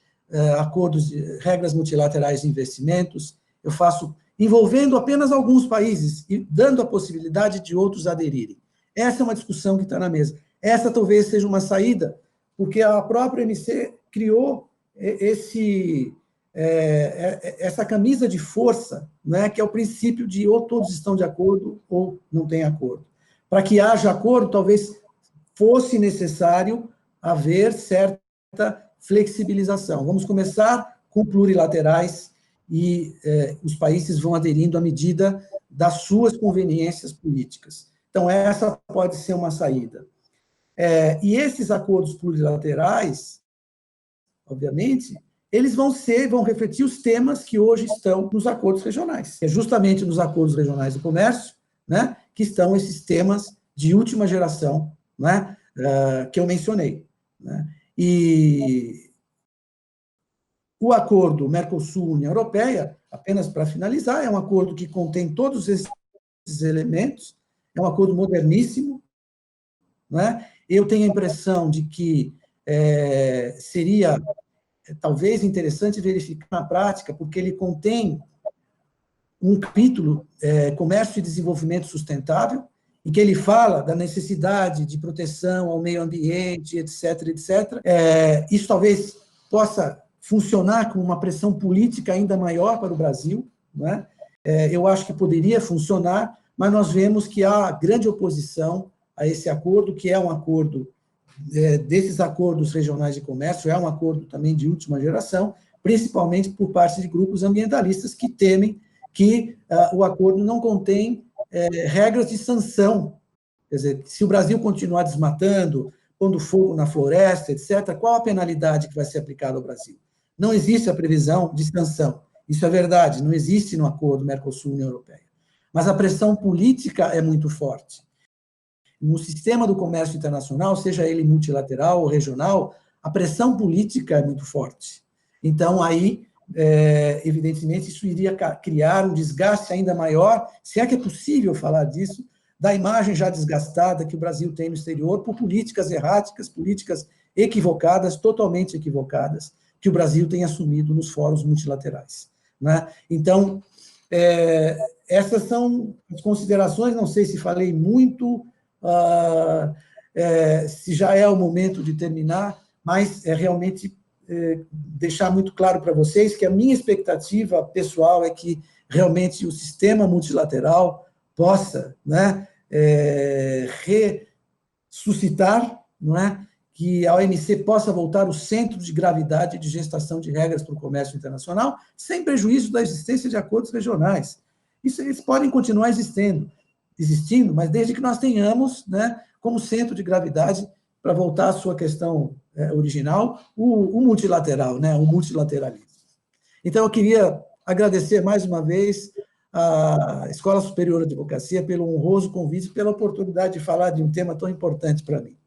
S2: acordos, regras multilaterais de investimentos, eu faço envolvendo apenas alguns países e dando a possibilidade de outros aderirem. Essa é uma discussão que está na mesa. Essa talvez seja uma saída, porque a própria OMC criou essa camisa de força, né, que é o princípio de ou todos estão de acordo ou não têm acordo. Para que haja acordo, talvez fosse necessário haver certa flexibilização. Vamos começar com plurilaterais e os países vão aderindo à medida das suas conveniências políticas. Então, essa pode ser uma saída. E esses acordos plurilaterais, obviamente, eles vão refletir os temas que hoje estão nos acordos regionais. É justamente nos acordos regionais de comércio, né, que estão esses temas de última geração, né, que eu mencionei, né? E o acordo Mercosul-União Europeia, apenas para finalizar, é um acordo que contém todos esses elementos, é um acordo moderníssimo, né? Eu tenho a impressão de que seria talvez interessante verificar na prática, porque ele contém um capítulo, Comércio e Desenvolvimento Sustentável, em que ele fala da necessidade de proteção ao meio ambiente, etc., etc. Isso talvez possa funcionar como uma pressão política ainda maior para o Brasil, não é? Eu acho que poderia funcionar, mas nós vemos que há grande oposição a esse acordo, que é um acordo desses acordos regionais de comércio, é um acordo também de última geração, principalmente por parte de grupos ambientalistas que temem que o acordo não contém regras de sanção. Quer dizer, se o Brasil continuar desmatando, pondo fogo na floresta, etc., qual a penalidade que vai ser aplicada ao Brasil? Não existe a previsão de sanção. Isso é verdade, não existe no acordo Mercosul-União Europeia. Mas a pressão política é muito forte. No sistema do comércio internacional, seja ele multilateral ou regional, a pressão política é muito forte. Então, aí, evidentemente, isso iria criar um desgaste ainda maior, se é que é possível falar disso, da imagem já desgastada que o Brasil tem no exterior por políticas erráticas, políticas equivocadas, totalmente equivocadas, que o Brasil tem assumido nos fóruns multilaterais, né? Então, essas são as considerações, não sei se falei muito, se já é o momento de terminar, mas realmente deixar muito claro para vocês que a minha expectativa pessoal é que realmente o sistema multilateral possa, né, ressuscitar, não é? Que a OMC possa voltar ao centro de gravidade de gestação de regras para o comércio internacional, sem prejuízo da existência de acordos regionais. Eles podem continuar existindo, mas desde que nós tenhamos, né, como centro de gravidade, para voltar à sua questão original, o multilateral, né, o multilateralismo. Então, eu queria agradecer mais uma vez à Escola Superior de Advocacia pelo honroso convite, pela oportunidade de falar de um tema tão importante para mim.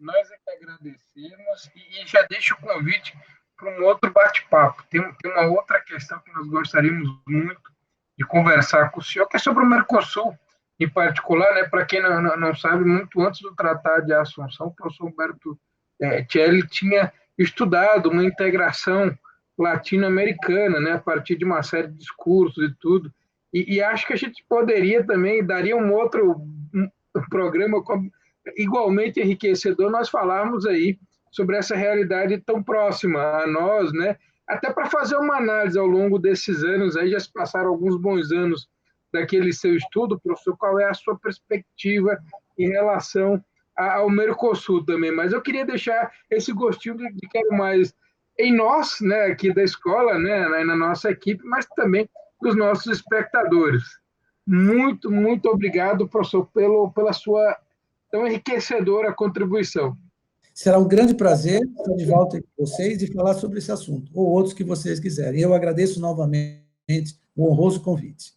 S1: Nós é que agradecemos e já deixo o convite para um outro bate-papo. Tem uma outra questão que nós gostaríamos muito de conversar com o senhor, que é sobre o Mercosul, em particular, né? Para quem não sabe, muito antes do Tratado de Assunção, o professor Humberto Celli tinha estudado uma integração latino-americana, né? A partir de uma série de discursos e tudo. E acho que a gente poderia também, daria um outro programa igualmente enriquecedor, nós falarmos aí sobre essa realidade tão próxima a nós, né? Até para fazer uma análise ao longo desses anos, aí já se passaram alguns bons anos daquele seu estudo, professor, qual é a sua perspectiva em relação ao Mercosul também, mas eu queria deixar esse gostinho de quero mais em nós, né, aqui da escola, né, na nossa equipe, mas também dos nossos espectadores. Muito, muito obrigado, professor, pela sua tão enriquecedora contribuição.
S2: Será um grande prazer estar de volta com vocês e falar sobre esse assunto, ou outros que vocês quiserem. Eu agradeço novamente o honroso convite.